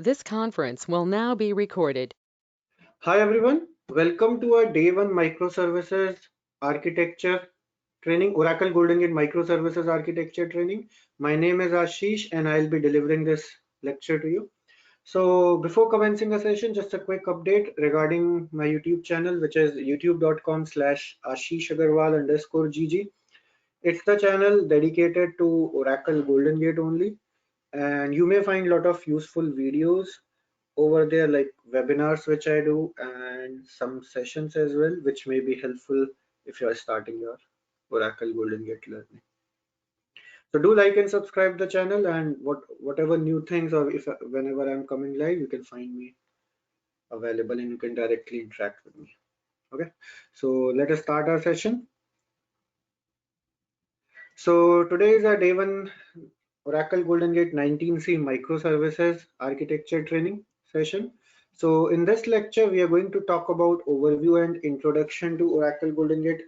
This conference will now be recorded. Hi everyone, welcome to our day one microservices architecture training, Oracle Golden Gate microservices architecture training. My name is Ashish and I'll be delivering this lecture to you. So before commencing the session, just a quick update regarding my YouTube channel, which is youtube.com/Ashish Agarwal _GG. It's the channel dedicated to Oracle Golden Gate only, and you may find a lot of useful videos over there, like webinars which I do and some sessions as well, which may be helpful if you are starting your Oracle Golden Gate learning. So do like and subscribe the channel, and whatever new things, or if whenever I'm coming live, you can find me available and you can directly interact with me. Okay, so let us start our session. So today is our day one Oracle Golden Gate 19C microservices architecture training session. So in this lecture, we are going to talk about overview and introduction to Oracle Golden Gate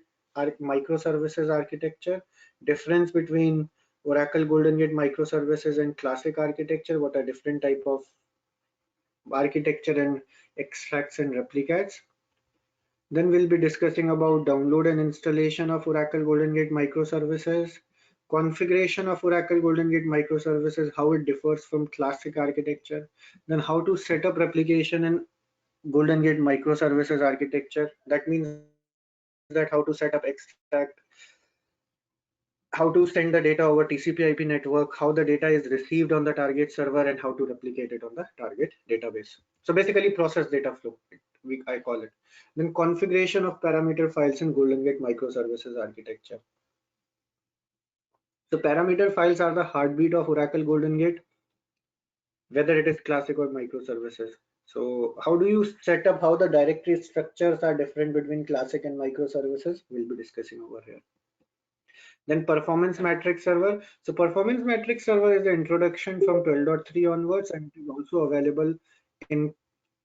microservices architecture, difference between Oracle Golden Gate microservices and classic architecture, what are different type of architecture and extracts and replicates. Then we'll be discussing about download and installation of Oracle Golden Gate microservices, configuration of Oracle Golden Gate microservices, how it differs from classic architecture, then how to set up replication in Golden Gate microservices architecture. That means that how to set up extract, how to send the data over TCP/IP network, how the data is received on the target server, and how to replicate it on the target database. So basically process data flow, I call it. Then configuration of parameter files in Golden Gate microservices architecture. So parameter files are the heartbeat of Oracle Golden Gate, whether it is classic or microservices. So how do you set up how the directory structures are different between classic and microservices? We'll be discussing over here. Then performance matrix server. So performance matrix server is the introduction from 12.3 onwards, and it is also available in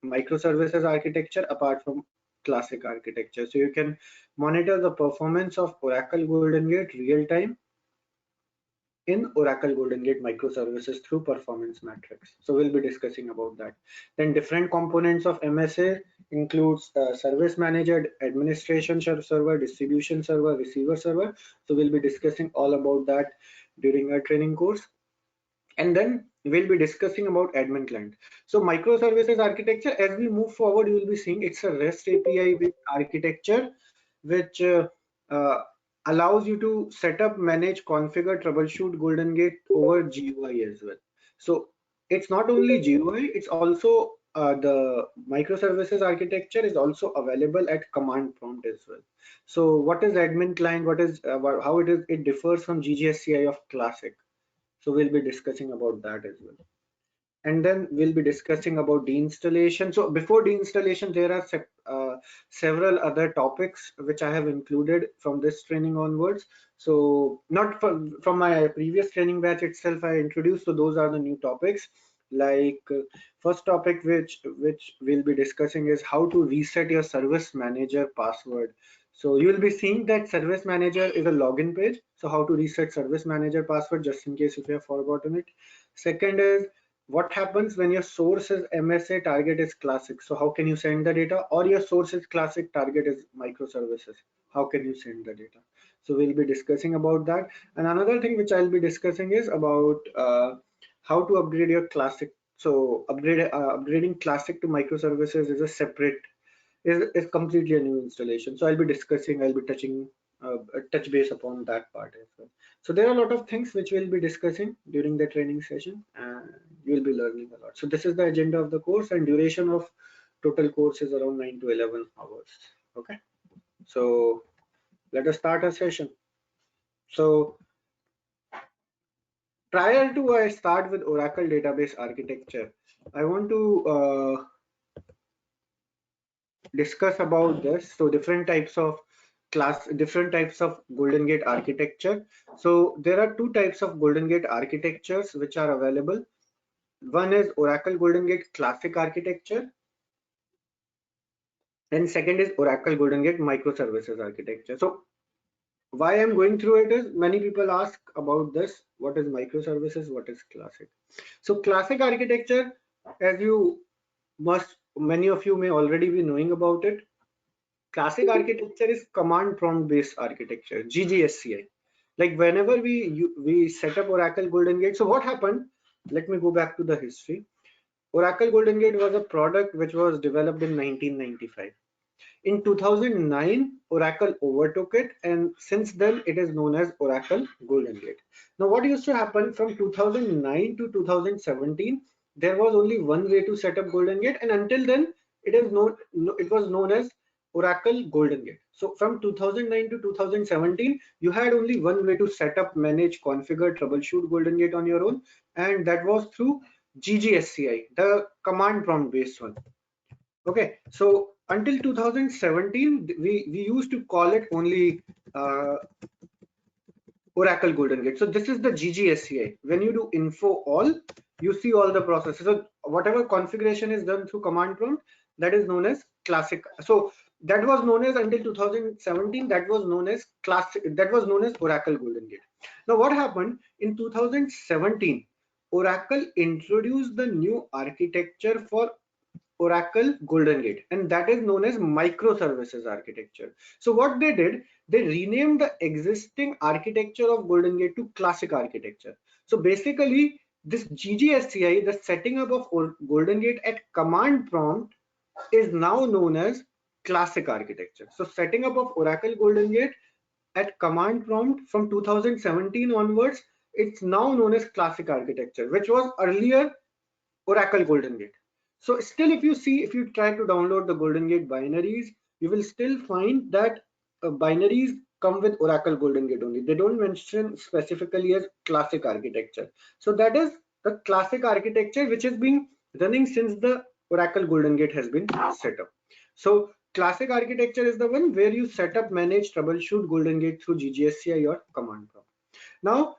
microservices architecture apart from classic architecture. So you can monitor the performance of Oracle Golden Gate real time in Oracle Golden Gate microservices through performance matrix. So we'll be discussing about that. Then different components of MSA includes service manager, administration server, distribution server, receiver server. So we'll be discussing all about that during our training course. And then we'll be discussing about admin client. So microservices architecture, as we move forward, you will be seeing it's a REST API with architecture, which uh, allows you to set up, manage, configure, troubleshoot Golden Gate over GUI as well. So it's not only GUI, it's also the microservices architecture is also available at command prompt as well. So what is admin client? What is how it differs from GGSCI of classic. So we'll be discussing about that as well. And then we'll be discussing about deinstallation. So before deinstallation, there are several other topics which I have included from this training onwards. So not from my previous training batch itself, I introduced. So those are the new topics. Like first topic which we'll be discussing is how to reset your service manager password. So you will be seeing that service manager is a login page. So how to reset service manager password just in case if you have forgotten it. Second is what happens when your source is MSA, target is classic. So how can you send the data, or your source is classic, target is microservices. How can you send the data? So we'll be discussing about that. And another thing which I'll be discussing is about how to upgrade your classic. So upgrading classic to microservices is a separate is completely a new installation. So I'll be touching touch base upon that part as well. So there are a lot of things which we'll be discussing during the training session, and you'll be learning a lot. So this is the agenda of the course, and duration of total course is around 9 to 11 hours. Okay, so let us start our session. So prior to I start with Oracle database architecture, I want to discuss about this. So different types of Golden Gate architecture. So there are two types of Golden Gate architectures which are available. One is Oracle Golden Gate classic architecture, and second is Oracle Golden Gate microservices architecture. So why I'm going through it is many people ask about this, what is microservices, what is classic. So classic architecture as many of you may already be knowing about it, classic architecture is command prompt based architecture, GGSCI. Like whenever we set up Oracle Golden Gate, so what happened? Let me go back to the history. Oracle Golden Gate was a product which was developed in 1995. In 2009, Oracle overtook it, and since then it is known as Oracle Golden Gate. Now, what used to happen from 2009 to 2017, there was only one way to set up Golden Gate, and until then, it was known as Oracle Golden Gate. So from 2009 to 2017, you had only one way to set up, manage, configure, troubleshoot Golden Gate on your own, and that was through GGSCI, the command prompt based one. Okay, so until 2017, we used to call it only Oracle Golden Gate. So this is the GGSCI. When you do info all, you see all the processes. So whatever configuration is done through command prompt, that is known as classic. So that was known as, until 2017, that was known as classic. That was known as Oracle Golden Gate. Now what happened in 2017? Oracle introduced the new architecture for Oracle Golden Gate, and that is known as microservices architecture. So what they did, they renamed the existing architecture of Golden Gate to classic architecture. So basically this GGSCI, the setting up of Golden Gate at command prompt, is now known as classic architecture. So setting up of Oracle Golden Gate at command prompt from 2017 onwards, it's now known as classic architecture, which was earlier Oracle Golden Gate. So still, if you try to download the Golden Gate binaries, you will still find that binaries come with Oracle Golden Gate only. They don't mention specifically as classic architecture. So that is the classic architecture which has been running since the Oracle Golden Gate has been set up. So classic architecture is the one where you set up, manage, troubleshoot Golden Gate through GGSCI or command prompt. Now,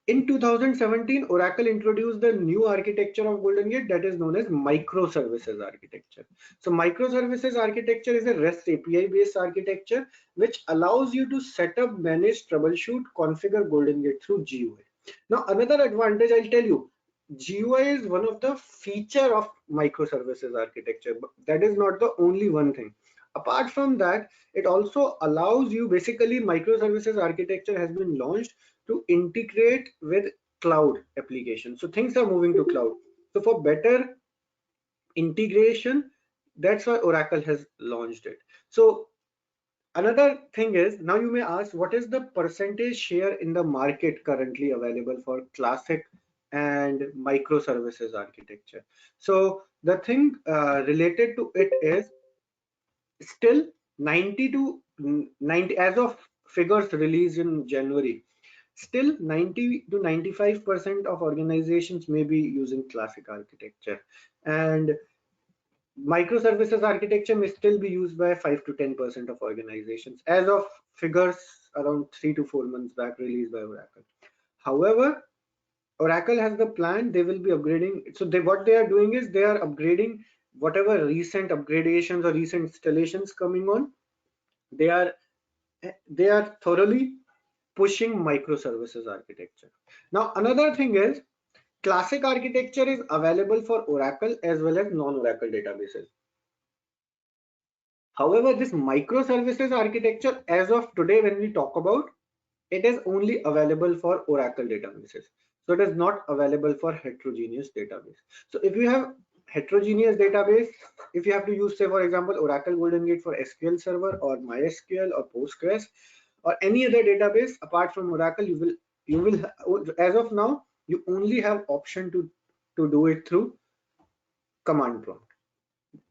in 2017, Oracle introduced the new architecture of Golden Gate that is known as microservices architecture. So microservices architecture is a REST API based architecture which allows you to set up, manage, troubleshoot, configure Golden Gate through GUI. Now another advantage I'll tell you, GUI is one of the feature of microservices architecture, but that is not the only one thing. Apart from that, it also allows you, basically microservices architecture has been launched to integrate with cloud applications. So things are moving to cloud. So for better integration, that's why Oracle has launched it. So another thing is, now you may ask, what is the percentage share in the market currently available for classic and microservices architecture? So the thing related to it is still 90 to 90, as of figures released in January, still 90 to 95% of organizations may be using classic architecture, and microservices architecture may still be used by 5 to 10% of organizations as of figures around 3 to 4 months back released by Oracle. However, Oracle has the plan, they will be upgrading. So what they are doing is they are upgrading whatever recent upgradations or recent installations coming on. They are thoroughly pushing microservices architecture. Now another thing is, classic architecture is available for Oracle as well as non-Oracle databases. However, this microservices architecture, as of today when we talk about, it is only available for Oracle databases. So it is not available for heterogeneous database. So if you have heterogeneous database, if you have to use, say for example, Oracle Golden Gate for SQL Server or MySQL or Postgres or any other database apart from Oracle, you will as of now, you only have option to do it through command prompt.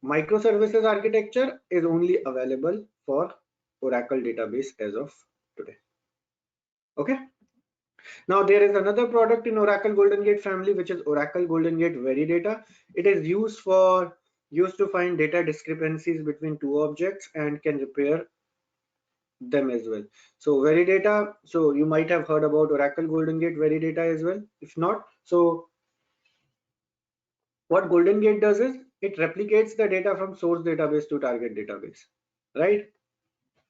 Microservices architecture is only available for Oracle database as of today. Okay. Now there is another product in Oracle Golden Gate family, which is Oracle Golden Gate Veridata. It is used to find data discrepancies between two objects and can repair them as well. So Veridata, so you might have heard about Oracle Golden Gate Veridata as well. If not, so what Golden Gate does is it replicates the data from source database to target database, right?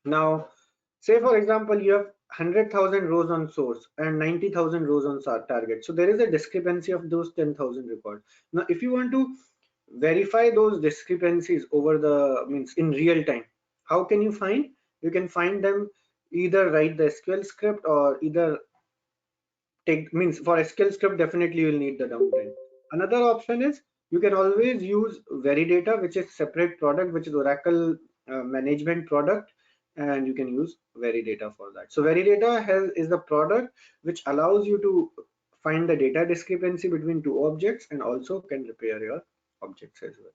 Now, say for example, you have 100,000 rows on source and 90,000 rows on target. So there is a discrepancy of those 10,000 records. Now, if you want to verify those discrepancies over the means in real time. How can you find? You can find them either write the SQL script or either take means for SQL script definitely you will need the downtime. Another option is you can always use Veridata, which is separate product, which is Oracle management product, and you can use Veridata for that. So Veridata is the product which allows you to find the data discrepancy between two objects and also can repair your objects as well.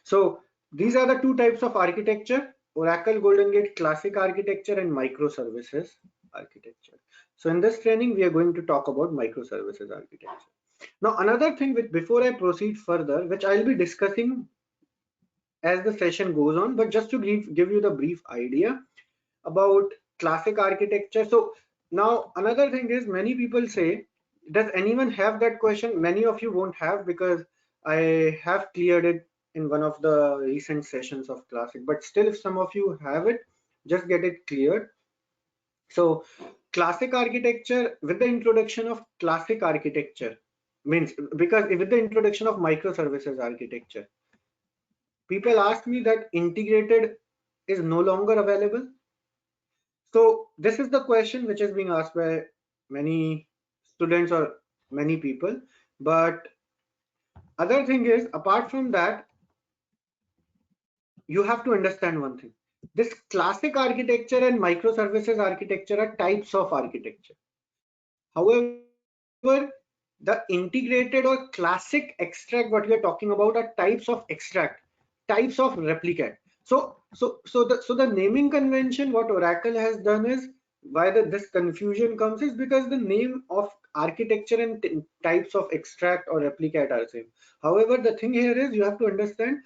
So these are the two types of architecture: Oracle Golden Gate Classic architecture and microservices architecture. So in this training, we are going to talk about microservices architecture. Now, another thing with before I proceed further, which I'll be discussing as the session goes on, but just to give you the brief idea about classic architecture. So now another thing is many people say, does anyone have that question? Many of you won't have because I have cleared it in one of the recent sessions of classic, but still if some of you have it, just get it cleared. So classic architecture, with the introduction of classic architecture, means because with the introduction of microservices architecture, people ask me that integrated is no longer available. So this is the question which is being asked by many students or many people. But other thing is, apart from that, you have to understand one thing. This classic architecture and microservices architecture are types of architecture. However, the integrated or classic extract, what we are talking about, are types of extract, types of replicate. So the naming convention, what Oracle has done is, why this confusion comes is because the name of architecture and types of extract or replicate are same. However, the thing here is you have to understand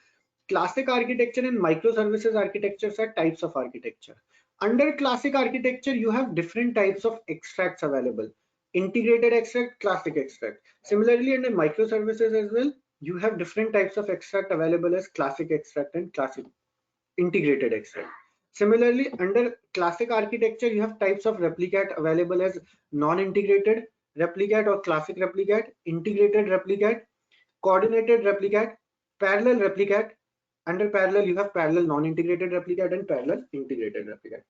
classic architecture and microservices architectures are types of architecture. Under classic architecture, you have different types of extracts available: integrated extract, classic extract. Similarly, under microservices as well, you have different types of extract available as classic extract and classic integrated extract. Similarly, under classic architecture, you have types of replicate available as non-integrated replicate or classic replicate, integrated replicate, coordinated replicate, parallel replicate. Under parallel, you have parallel non-integrated replicate and parallel integrated replicate.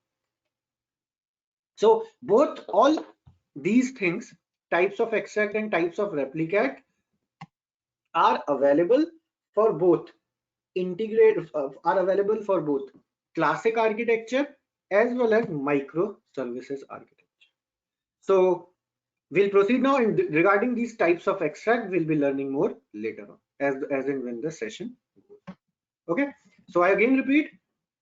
So both all these things, types of extract and types of replicate, are available for both are available for both classic architecture as well as microservices architecture. So we'll proceed now, and regarding these types of extract, we'll be learning more later on as in when the session goes. Okay, so I again repeat,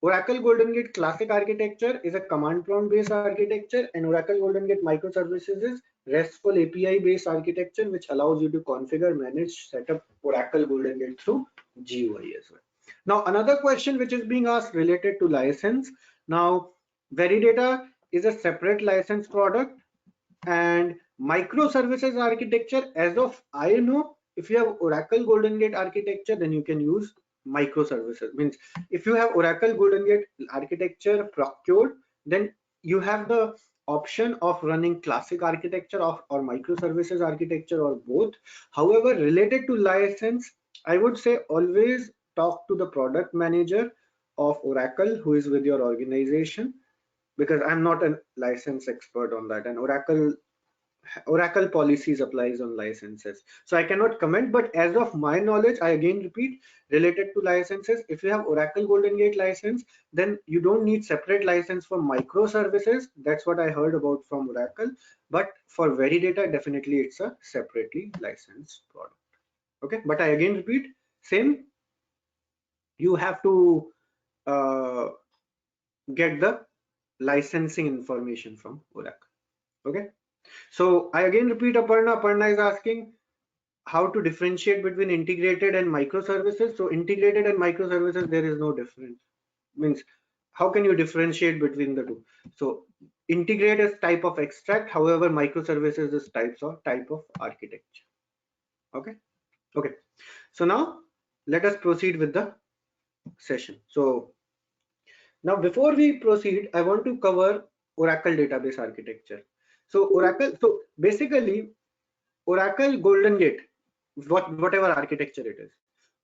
Oracle Golden Gate Classic architecture is a command prompt based architecture, and Oracle Golden Gate Microservices is RESTful API based architecture, which allows you to configure, manage, set up Oracle Golden Gate through GUI as well. Now, another question which is being asked related to license. Now, Veridata is a separate license product, and microservices architecture, as of I know, if you have Oracle Golden Gate architecture, then you can use microservices. Means if you have Oracle Golden Gate architecture procured, then you have the option of running classic architecture or microservices architecture or both. However, related to license, I would say always talk to the product manager of Oracle who is with your organization, because I'm not a license expert on that, and Oracle policies applies on licenses, so I cannot comment. But as of my knowledge, I again repeat, related to licenses, if you have Oracle Golden Gate license, then you don't need separate license for microservices. That's what I heard about from Oracle. But for Veridata, definitely it's a separately licensed product. Okay, but I again repeat, same, you have to get the licensing information from Oracle. Okay, so I again repeat, Aparna is asking how to differentiate between integrated and microservices. So integrated and microservices, there is no difference. Means how can you differentiate between the two? So integrate is type of extract, however microservices is type of architecture. Okay. So now let us proceed with the session. So now before we proceed, I want to cover Oracle database architecture. So basically Oracle Golden Gate, whatever architecture it is,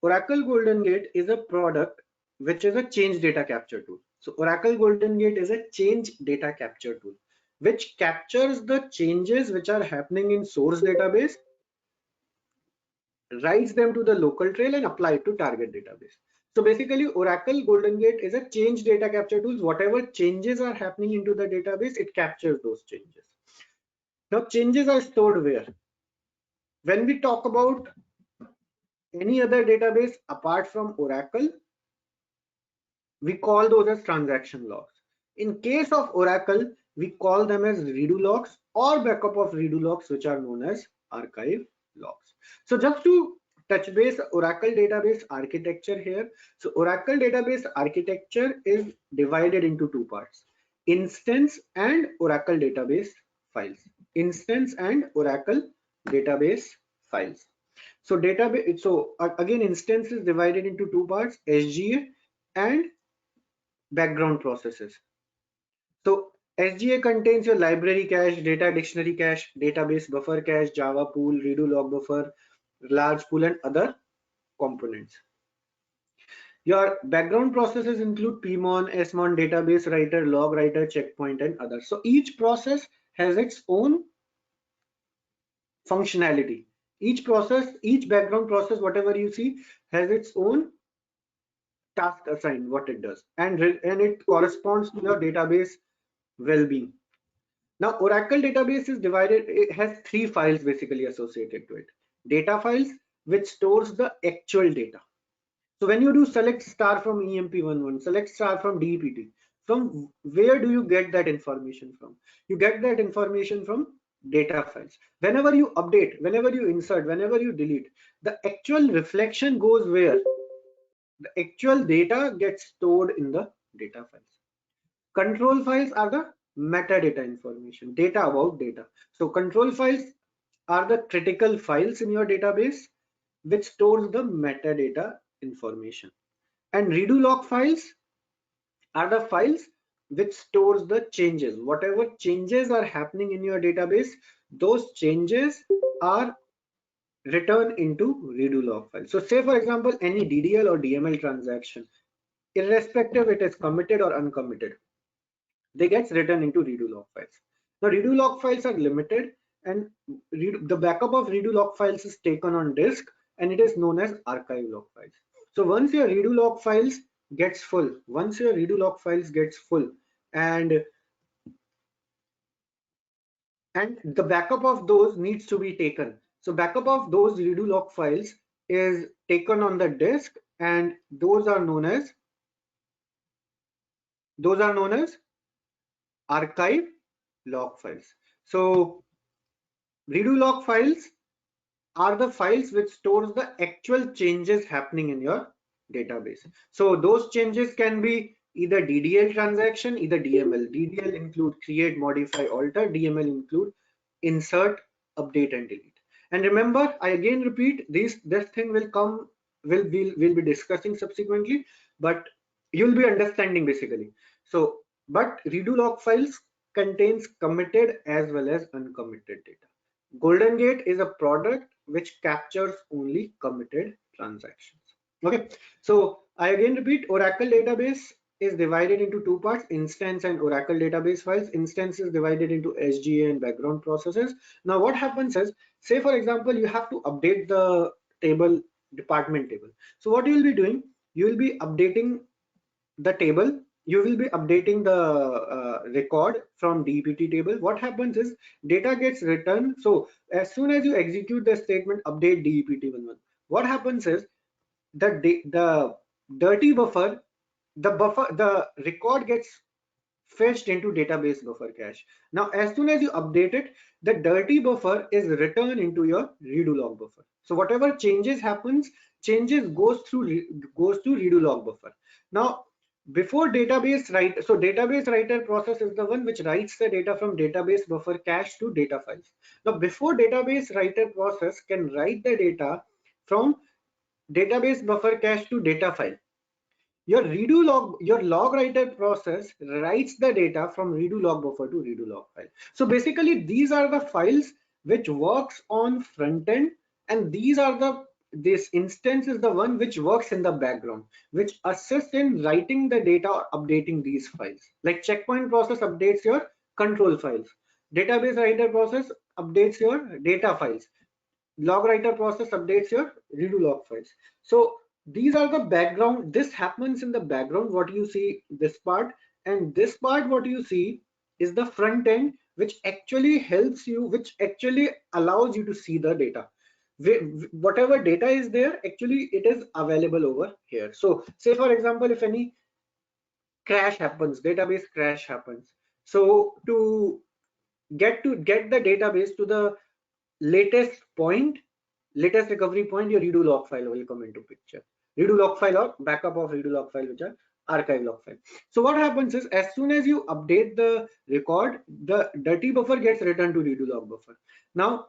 Oracle Golden Gate is a product which is a change data capture tool. So Oracle Golden Gate is a change data capture tool which captures the changes which are happening in source database, writes them to the local trail and apply it to target database. So basically Oracle Golden Gate is a change data capture tool. Whatever changes are happening into the database, it captures those changes. Now changes are stored where? When we talk about any other database apart from Oracle, we call those as transaction logs. In case of Oracle, we call them as redo logs or backup of redo logs, which are known as archive logs. So just to touch base Oracle database architecture here. So Oracle database architecture is divided into two parts: instance and Oracle database files. Instance and Oracle database files. So database, so again, instance is divided into two parts: SGA and background processes. So SGA contains your library cache, data dictionary cache, database buffer cache, Java pool, redo log buffer, large pool, and other components. Your background processes include pmon, smon, database writer, log writer, checkpoint, and others. So each process has its own functionality. Each process, each background process, whatever you see, has its own task assigned, what it does, and it corresponds to your database well-being. Now Oracle database is divided, it has three files basically associated to it. Data files, which stores the actual data. So when you do select star from EMP11, select star from DEPT, from where do you get that information from? You get that information from data files. Whenever you update, whenever you insert, whenever you delete, the actual reflection goes where? The actual data gets stored in the data files. Control files are the metadata information, data about data. So control files are the critical files in your database which stores the metadata information. And redo log files are the files which stores the changes. Whatever changes are happening in your database, those changes are written into redo log files. So say for example, any DDL or DML transaction, irrespective it is committed or uncommitted, they gets written into redo log files. Now redo log files are limited, and the backup of redo log files is taken on disk, and it is known as archive log files. So once your redo log files gets full, and the backup of those needs to be taken. So backup of those redo log files is taken on the disk, and those are known as archive log files. So redo log files are the files which stores the actual changes happening in your database. So those changes can be either DDL transaction, either DML. DDL include create, modify, alter. DML include insert, update, and delete. And remember, I again repeat, this thing will come, we'll be discussing subsequently, but you'll be understanding basically. So, but redo log files contains committed as well as uncommitted data. Golden Gate is a product which captures only committed transactions. Okay, so I again repeat, Oracle database is divided into two parts: instance and Oracle database files. Instance is divided into SGA and background processes. Now what happens is, say for example, you have to update the table, department table. So what you will be doing, you will be updating the table, you will be updating the record from DPT table. What happens is data gets returned. So as soon as you execute the statement update DEPT11, what happens is the dirty buffer, the record gets fetched into database buffer cache. Now as soon as you update it, the dirty buffer is returned into your redo log buffer. So whatever changes goes to redo log buffer. Now before database write, so database writer process is the one which writes the data from database buffer cache to data files. Now before database writer process can write the data from database buffer cache to data file, your log writer process writes the data from redo log buffer to redo log file. So basically these are the files which works on front end, and these are the this instance is the one which works in the background, which assists in writing the data or updating these files. Like checkpoint process updates your control files, database writer process updates your data files, log writer process updates your redo log files. So these are the background, this happens in the background, what you see this part, and this part what you see is the front end, which actually helps you, which actually allows you to see the data. Whatever data is there, actually it is available over here. So say for example, if any crash happens, database crash happens, so to get the database to the latest point, latest recovery point, your redo log file will come into picture. Redo log file or backup of redo log file, which are archive log file. So what happens is, as soon as you update the record, the dirty buffer gets returned to redo log buffer. Now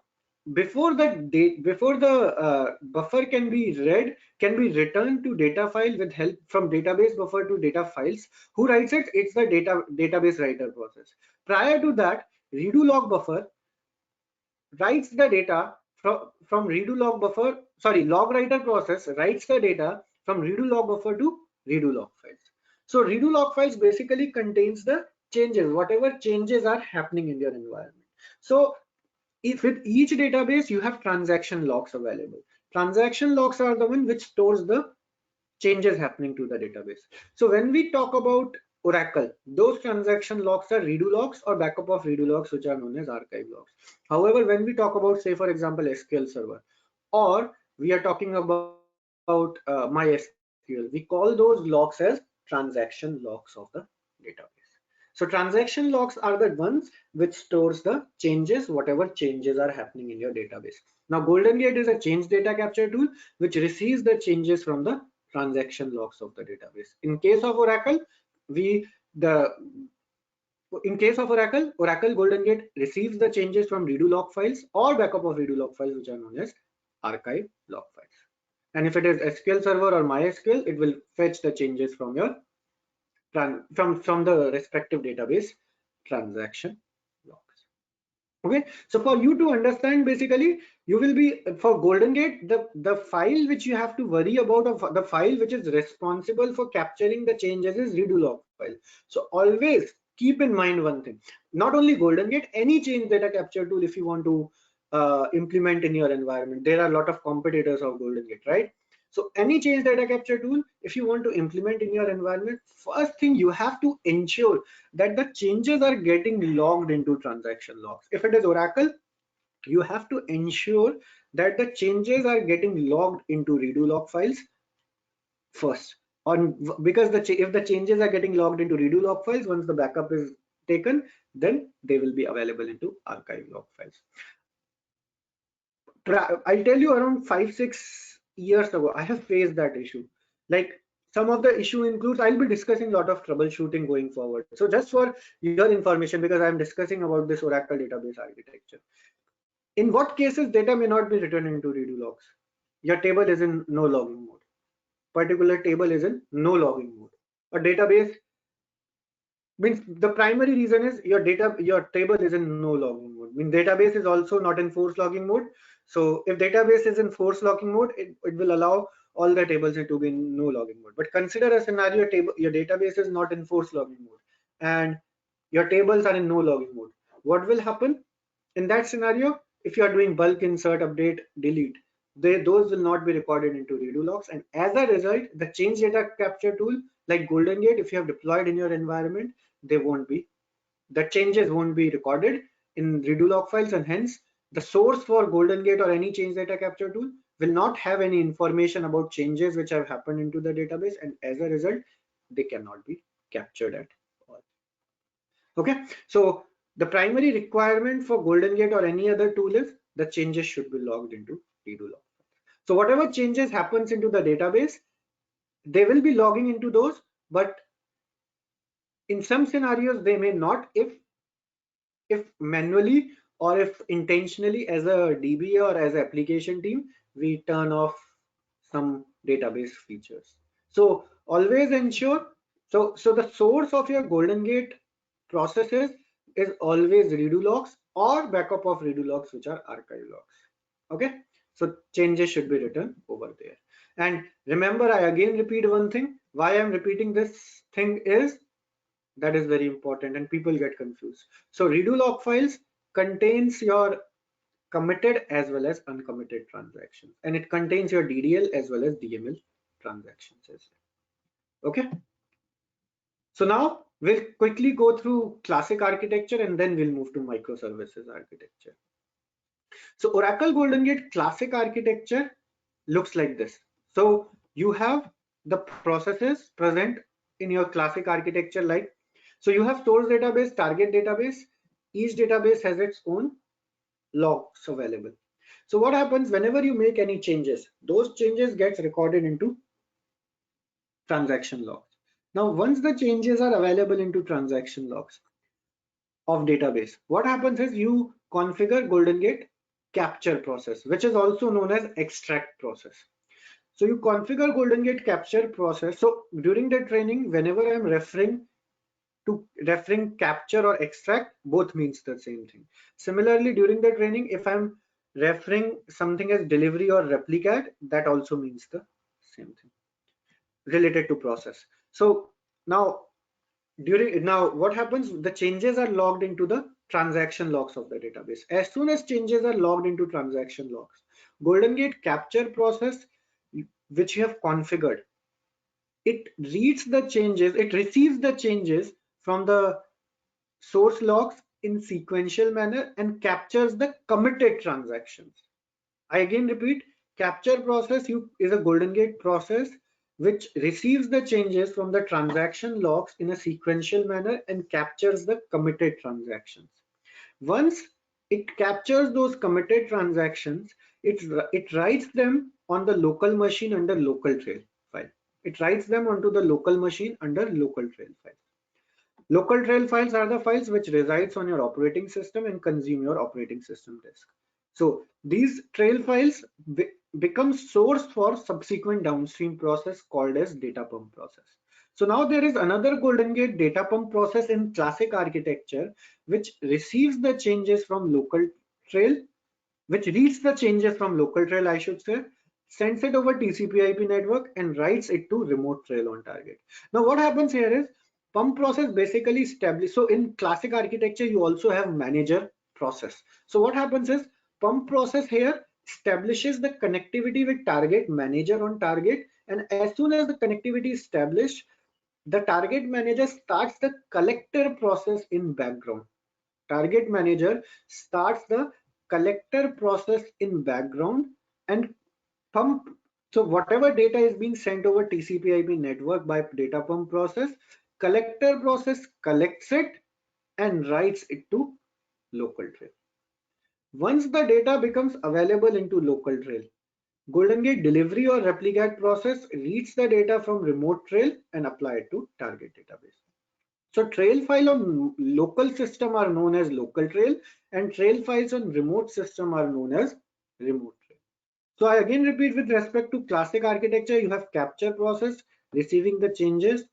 before the buffer can be read, can be returned to data file with help from database buffer to data files, who writes it? It's the database writer process. Prior to that, redo log buffer writes the data from redo log buffer, sorry, log writer process writes the data from redo log buffer to redo log files. So redo log files basically contains the changes, whatever changes are happening in your environment. So if with each database you have transaction logs available. Transaction logs are the one which stores the changes happening to the database. So when we talk about Oracle, those transaction logs are redo logs or backup of redo logs, which are known as archive logs. However, when we talk about, say for example, SQL Server, or we are talking about MySQL, we call those logs as transaction logs of the database. So transaction logs are the ones which stores the changes, whatever changes are happening in your database. Now Golden Gate is a change data capture tool which receives the changes from the transaction logs of the database. In case of Oracle, Oracle Golden Gate receives the changes from redo log files or backup of redo log files, which are known as archive log files. And if it is SQL Server or MySQL, it will fetch the changes from your from the respective database transaction logs. Okay, so for you to understand, basically you will be, for Golden Gate, the file which you have to worry about, of the file which is responsible for capturing the changes, is redo log file. So always keep in mind one thing: not only Golden Gate, any change data capture tool, if you want to implement in your environment, there are a lot of competitors of Golden Gate, right? So any change data capture tool, if you want to implement in your environment, first thing you have to ensure that the changes are getting logged into transaction logs. If it is Oracle, you have to ensure that the changes are getting logged into redo log files first. Because if the changes are getting logged into redo log files, once the backup is taken, then they will be available into archive log files. I'll tell you, around 5-6 years ago, I have faced that issue. Like, some of the issue includes, I'll be discussing a lot of troubleshooting going forward. So just for your information, because I'm discussing about this Oracle database architecture, in what cases data may not be written into redo logs? Your table is in no logging mode. Particular table is in no logging mode. A database means, the primary reason is your table is in no logging mode. Database is also not in force logging mode. So if database is in force logging mode, it will allow all the tables to be in no logging mode. But consider a scenario, your database is not in force logging mode and your tables are in no logging mode. What will happen in that scenario? If you are doing bulk insert, update, delete, those will not be recorded into redo logs, and as a result, the change data capture tool like Golden Gate, if you have deployed in your environment, the changes won't be recorded in redo log files, and hence the source for Golden Gate or any change data capture tool will not have any information about changes which have happened into the database, and as a result, they cannot be captured at all. Okay, so the primary requirement for Golden Gate or any other tool is the changes should be logged into redo log. So whatever changes happens into the database, they will be logging into those, but in some scenarios they may not, if manually or if intentionally, as a DBA or as an application team, we turn off some database features. So always ensure, so the source of your Golden Gate processes is always redo logs or backup of redo logs, which are archive logs. Okay, So changes should be written over there. And remember, I again repeat one thing. Why I'm repeating this thing is that is very important and people get confused. So redo log files contains your committed as well as uncommitted transactions, and it contains your DDL as well as DML transactions as well. Okay. So now we'll quickly go through classic architecture and then we'll move to microservices architecture. So Oracle Golden Gate classic architecture looks like this. So you have the processes present in your classic architecture like, so you have source database, target database. Each database has its own logs available. So what happens whenever you make any changes, those changes gets recorded into transaction logs. Now, once the changes are available into transaction logs of database, what happens is you configure Golden Gate capture process, which is also known as extract process. So you configure Golden Gate capture process. So during the training, whenever I'm referring capture or extract, both means the same thing. Similarly, during the training, if I'm referring something as delivery or replicate, that also means the same thing related to process. So now what happens, the changes are logged into the transaction logs of the database. As soon as changes are logged into transaction logs, Golden Gate capture process, which you have configured, it reads the changes, it receives the changes from the source logs in sequential manner and captures the committed transactions. I again repeat, capture process is a Golden Gate process which receives the changes from the transaction logs in a sequential manner and captures the committed transactions. Once it captures those committed transactions, it writes them on the local machine under local trail file. It writes them onto the local machine under local trail file. Local trail files are the files which resides on your operating system and consume your operating system disk. So these trail files become source for subsequent downstream process called as data pump process. So now there is another Golden Gate data pump process in classic architecture which receives the changes from local trail, which reads the changes from local trail, I should say, sends it over TCP/IP network and writes it to remote trail on target. Now what happens here is pump process basically established. So in classic architecture, you also have manager process. So what happens is pump process here establishes the connectivity with target manager on target, and as soon as the connectivity is established, the target manager starts the collector process in background. Target manager starts the collector process in background and pump. So whatever data is being sent over TCP/IP network by data pump process, collector process collects it and writes it to local trail. Once the data becomes available into local trail, Golden Gate delivery or replicate process reads the data from remote trail and apply it to target database. So trail file on local system are known as local trail, and trail files on remote system are known as remote trail. So I again repeat, with respect to classic architecture, you have capture process receiving the changes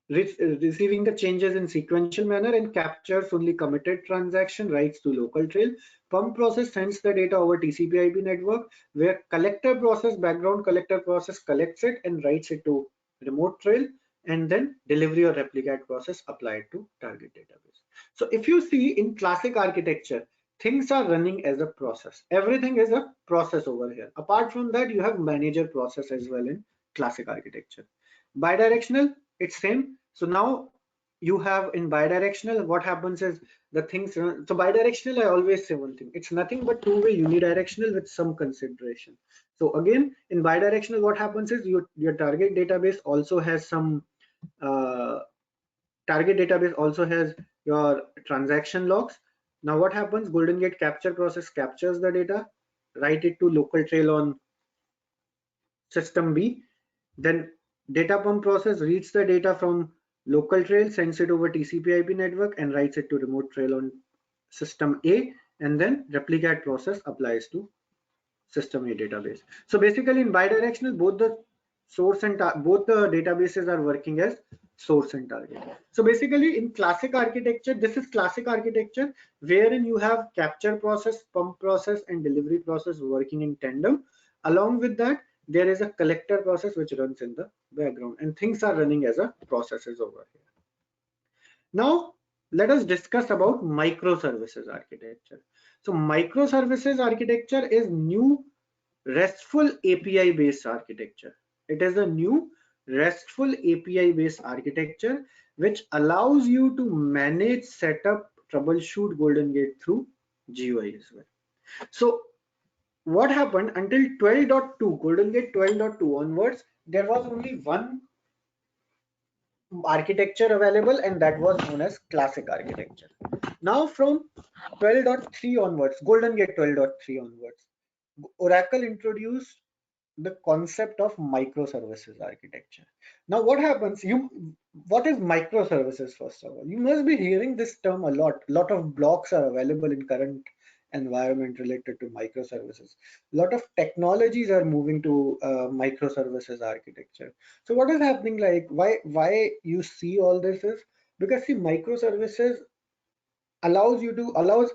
in sequential manner and captures only committed transaction, writes to local trail. Pump process sends the data over TCP/IP network, where collector process, background collector process, collects it and writes it to remote trail, and then delivery or replicate process applied to target database. So if you see in classic architecture, things are running as a process. Everything is a process over here. Apart from that, you have manager process as well in classic architecture. Bidirectional, it's same. So now you have in bidirectional, what happens is the things. So bidirectional, I always say one thing. It's nothing but two-way unidirectional with some consideration. So again, in bidirectional, what happens is your target database also has some your transaction logs. Now what happens? Golden Gate capture process captures the data, write it to local trail on system B. Then data pump process reads the data from local trail, sends it over TCP/IP network and writes it to remote trail on system A, and then replicate process applies to system A database. So basically in bidirectional, both the source and both the databases are working as source and target. So basically in classic architecture, this is classic architecture wherein you have capture process, pump process and delivery process working in tandem. Along with that, there is a collector process which runs in the background, and things are running as a processes over here. Now let us discuss about microservices architecture. So microservices architecture is new RESTful API based architecture. It is a new RESTful API based architecture which allows you to manage, setup, troubleshoot Golden Gate through GUI as well. So what happened until 12.2, Golden Gate 12.2 onwards, there was only one architecture available, and that was known as classic architecture. Now from 12.3 onwards, Golden Gate 12.3 onwards, Oracle introduced the concept of microservices architecture. Now what happens, what is microservices? First of all, you must be hearing this term a lot of blogs are available in current environment related to microservices. A lot of technologies are moving to microservices architecture. So what is happening, like why you see all this is because see, microservices allows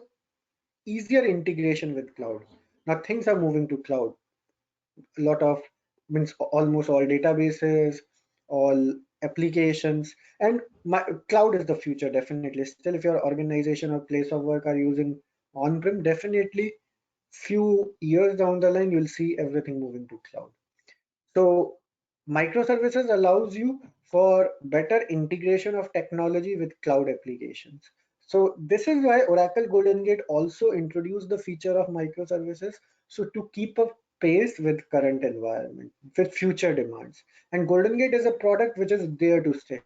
easier integration with cloud. Now things are moving to cloud. A lot of, means almost all databases, all applications, and cloud is the future. Definitely, still if your organization or place of work are using on-prem, definitely few years down the line you'll see everything moving to cloud. So microservices allows you for better integration of technology with cloud applications. So this is why Oracle Golden Gate also introduced the feature of microservices, so to keep up pace with current environment, with future demands. And Golden Gate is a product which is there to stay.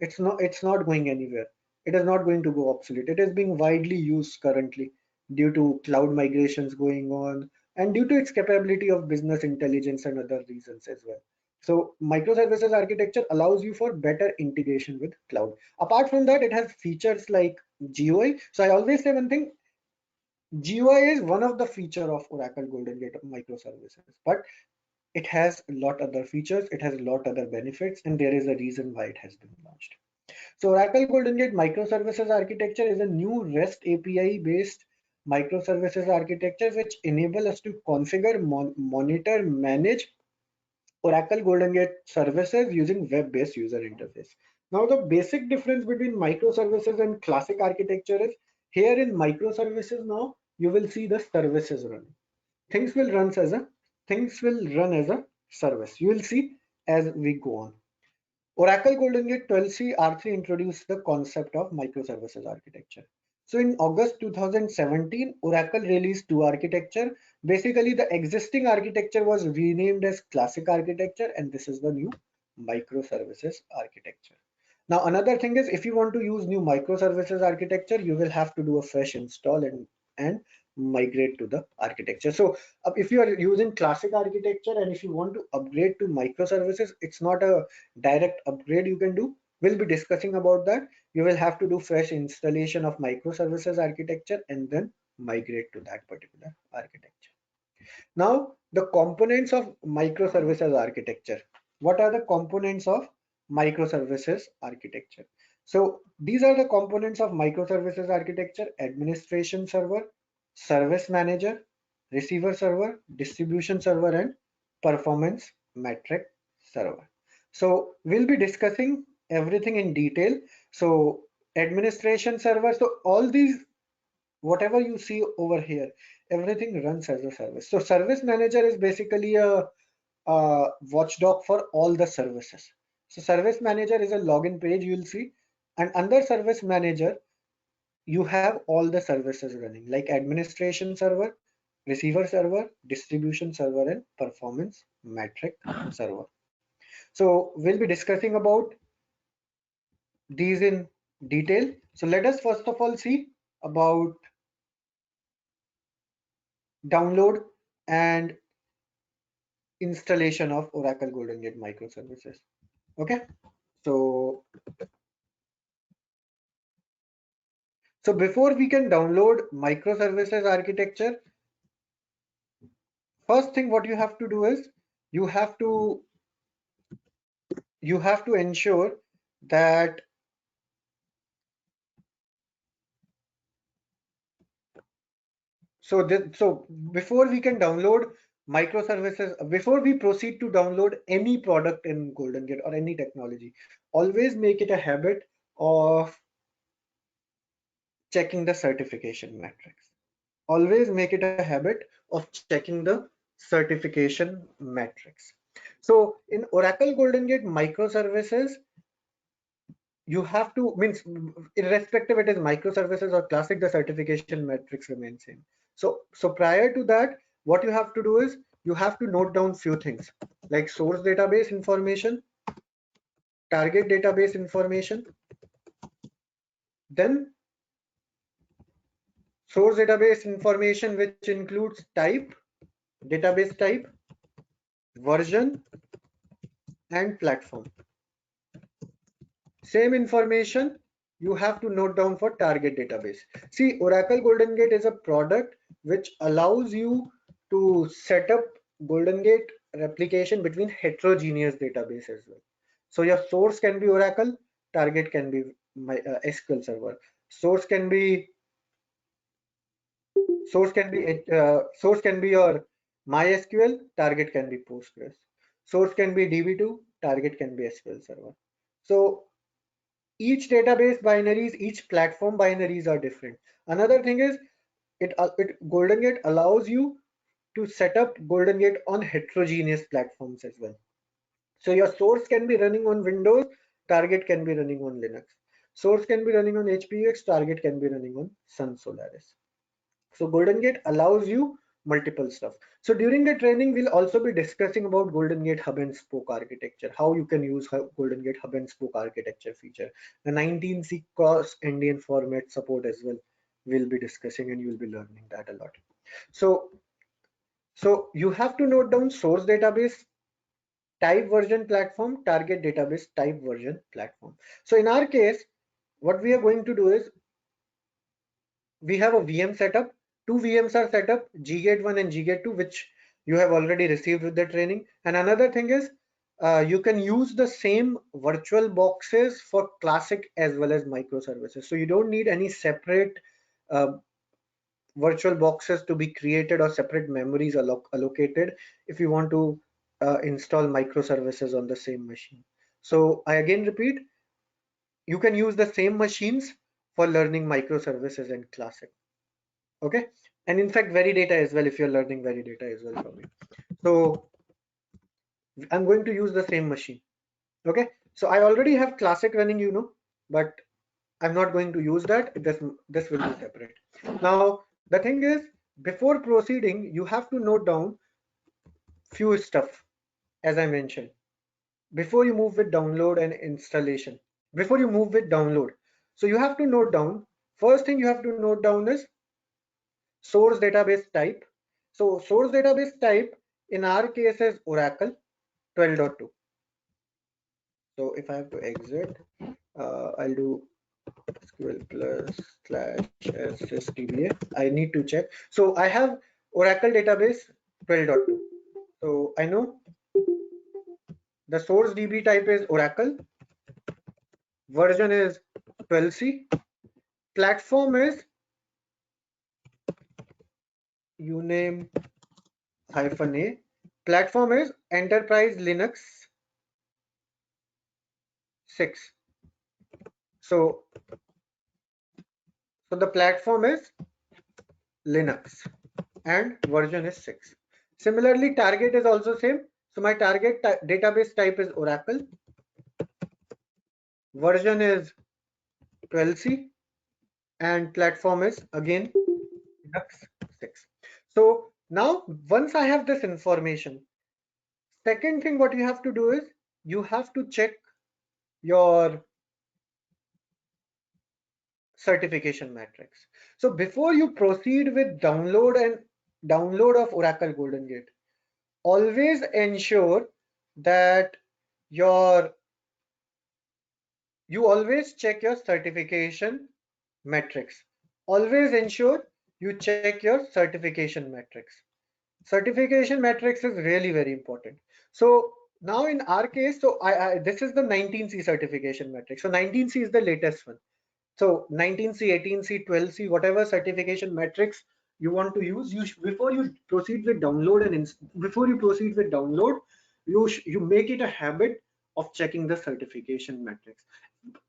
It's not going anywhere. It is not going to go obsolete. It is being widely used currently due to cloud migrations going on and due to its capability of business intelligence and other reasons as well. So microservices architecture allows you for better integration with cloud. Apart from that, it has features like GUI. So I always say one thing, GUI is one of the feature of Oracle Golden Gate microservices, but it has a lot other features, it has a lot other benefits, and there is a reason why it has been launched. So Oracle Golden Gate microservices architecture is a new REST API based microservices architecture which enable us to configure, monitor, manage Oracle Golden Gate services using web-based user interface. Now the basic difference between microservices and classic architecture is, here in microservices now you will see the services running. Things will run as a service. You will see as we go on. Oracle Golden Gate 12c R3 introduced the concept of microservices architecture. So in August 2017, Oracle released two architecture. Basically, the existing architecture was renamed as classic architecture, and this is the new microservices architecture. Now, another thing is, if you want to use new microservices architecture, you will have to do a fresh install and migrate to the architecture. So if you are using classic architecture and if you want to upgrade to microservices, it's not a direct upgrade you can do. We'll be discussing about that. You will have to do fresh installation of microservices architecture and then migrate to that particular architecture. Now, the components of microservices architecture. What are the components of microservices architecture? So these are the components of microservices architecture: administration server, service manager, receiver server, distribution server, and performance metric server. So we'll be discussing everything in detail. So administration server, so all these, whatever you see over here, everything runs as a service. So service manager is basically a watchdog for all the services. So service manager is a login page you'll see, and under service manager you have all the services running like administration server, receiver server, distribution server, and performance metric server. So we'll be discussing about these in detail. So let us first of all see about download and installation of Oracle Golden Gate microservices. Okay, so before we can download microservices architecture, first thing what you have to do is you have to you have to ensure that so before we can download microservices, before we proceed to download any product in Golden Gate or any technology, always make it a habit of checking the certification metrics. Always make it a habit of checking the certification metrics. So in Oracle Golden Gate microservices, you have to, means irrespective it is microservices or classic, the certification metrics remain same. So prior to that, what you have to do is you have to note down few things like source database information, target database information, then source database information, which includes type, database type, version, and platform. Same information you have to note down for target database. See, Oracle Golden Gate is a product which allows you to set up Golden Gate replication between heterogeneous database as well. So your source can be Oracle, target can be my SQL Server. Source can be source can be your MySQL, target can be Postgres. Source can be DB2, target can be SQL Server. So each database binaries, each platform binaries are different. Another thing is it Golden Gate allows you to set up Golden Gate on heterogeneous platforms as well. So your source can be running on Windows, target can be running on Linux. Source can be running on HPX, target can be running on Sun Solaris. So Golden Gate allows you multiple stuff. So during the training, we'll also be discussing about Golden Gate hub and spoke architecture, how you can use Golden Gate hub and spoke architecture feature. The 19C cross Indian format support as well. We'll be discussing and you'll be learning that a lot. So you have to note down source database, type version platform, target database type version platform. So in our case, what we are going to do is we have a VM setup. Two VMs are set up, Gate 1 and Gate 2, which you have already received with the training. And another thing is you can use the same virtual boxes for classic as well as microservices. So you don't need any separate uh, virtual boxes to be created or separate memories allocated if you want to install microservices on the same machine. So I again repeat, you can use the same machines for learning microservices and classic. Okay, and in fact Veridata as well, if you're learning Veridata as well from me. So I'm going to use the same machine. Okay, so I already have classic running, but I'm not going to use that. This will be separate. Now the thing is, before proceeding, you have to note down few stuff, as I mentioned, before you move with download and installation. Before you move with download, so you have to note down, first thing you have to note down is source database type. So source database type in our case is Oracle 12.2. So if I have to exit, I'll do SQL plus / SSDBA. I need to check. So I have Oracle database 12.2. So I know the source DB type is Oracle. Version is 12C. Platform is uname -a. Platform is Enterprise Linux 6. So the platform is Linux and version is 6. Similarly, target is also same. So my target database type is Oracle. Version is 12C and platform is again Linux 6. So now once I have this information, second thing what you have to do is you have to check your certification metrics. So before you proceed with download of Oracle Golden Gate, always ensure that you always check your certification metrics. Always ensure you check your certification metrics. Certification metrics is really very important. So Now in our case, so this is the 19C certification matrix. So 19C is the latest one. So 19C, 18C, 12C, whatever certification matrix you want to use, before you proceed with download before you proceed with download, you make it a habit of checking the certification matrix.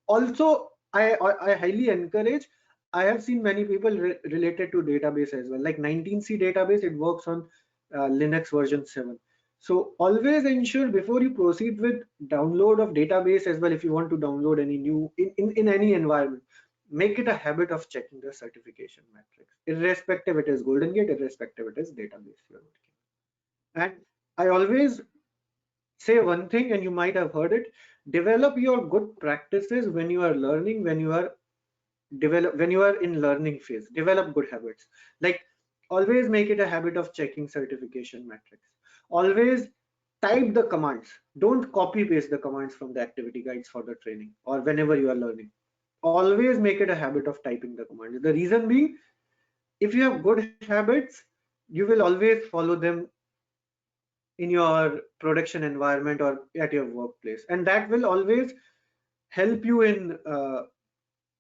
Also, I highly encourage. I have seen many people related to database as well. Like 19C database, it works on Linux version 7. So always ensure before you proceed with download of database as well, if you want to download any new in any environment, make it a habit of checking the certification matrix, irrespective it is Golden Gate, irrespective it is database you're working. And I always say one thing, and you might have heard it: develop your good practices when you are learning, when you are in learning phase. Develop good habits, like always make it a habit of checking certification metrics. Always type the commands, don't copy paste the commands from the activity guides for the training or whenever you are learning. Always make it a habit of typing the commands. The reason being, if you have good habits, you will always follow them in your production environment or at your workplace, and that will always help you in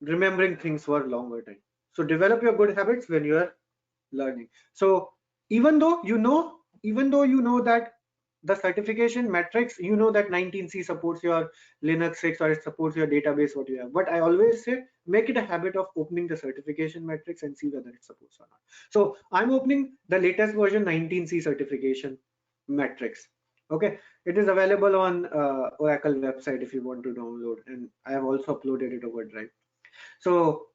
remembering things for a longer time. So develop your good habits when you are learning. So even though you know that the certification metrics, you know that 19C supports your Linux 6 or it supports your database what you have, but I always say make it a habit of opening the certification metrics and see whether it supports or not. So I'm opening the latest version 19C certification metrics. Okay, it is available on Oracle website if you want to download, and I have also uploaded it over Drive. So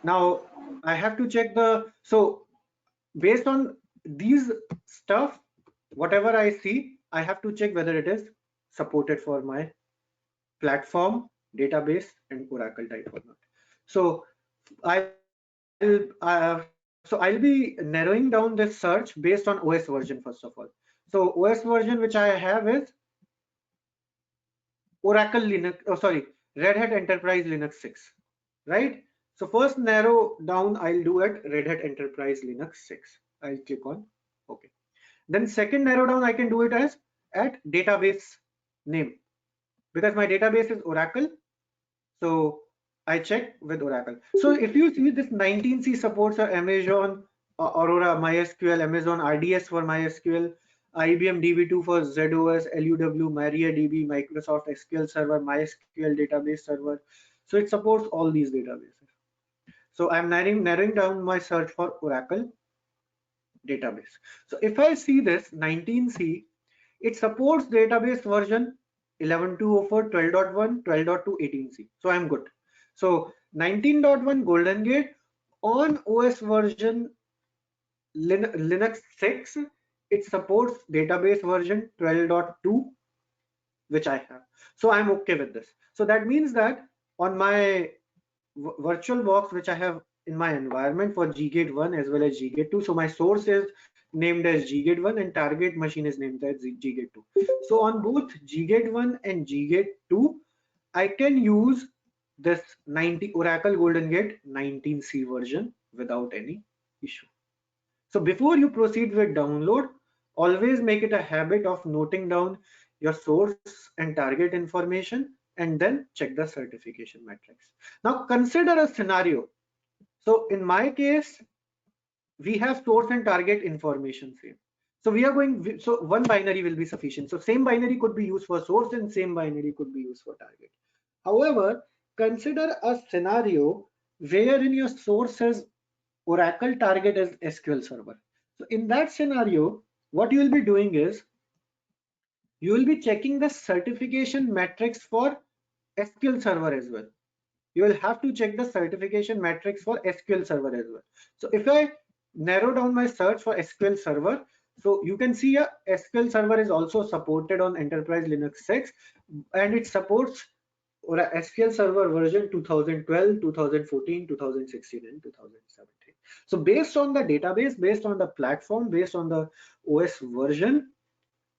now I have to check so based on these stuff, whatever I see, I have to check whether it is supported for my platform, database, and Oracle type or not. So I'll be narrowing down this search based on OS version first of all. So OS version which I have is Oracle Linux, Red Hat Enterprise Linux 6, right? So first narrow down I'll do at Red Hat Enterprise Linux 6. I'll click on OK. Then second narrow down I can do it as at database name, because my database is Oracle. So I check with Oracle. So if you see this 19C supports Amazon Aurora MySQL, Amazon RDS for MySQL, IBM DB2 for ZOS, LUW, MariaDB, Microsoft SQL Server, MySQL database server. So it supports all these databases. So I'm narrowing down my search for Oracle database. So if I see this 19C, it supports database version 11.204, 12.1, 12.2, 18C. So I'm good. So 19.1 Golden Gate on OS version Linux 6, it supports database version 12.2, which I have. So I'm okay with this. So that means that on my virtual box, which I have in my environment for GGate 1 as well as GGate 2. So my source is named as GGate 1 and target machine is named as GGate 2. So on both GGate 1 and GGate 2, I can use this Oracle Golden Gate 19C version without any issue. So before you proceed with download, always make it a habit of noting down your source and target information and then check the certification metrics. Now consider a scenario. So in my case, we have source and target information same. So so one binary will be sufficient. So same binary could be used for source and same binary could be used for target. However, consider a scenario wherein your source says Oracle, target as SQL Server. So in that scenario, what you will be doing is you will be checking the certification metrics for SQL Server as well. You will have to check the certification metrics for SQL Server as well. So if I narrow down my search for SQL Server, so you can see SQL Server is also supported on Enterprise Linux 6, and it supports SQL Server version 2012, 2014, 2016, and 2017. So based on the database, based on the platform, based on the OS version,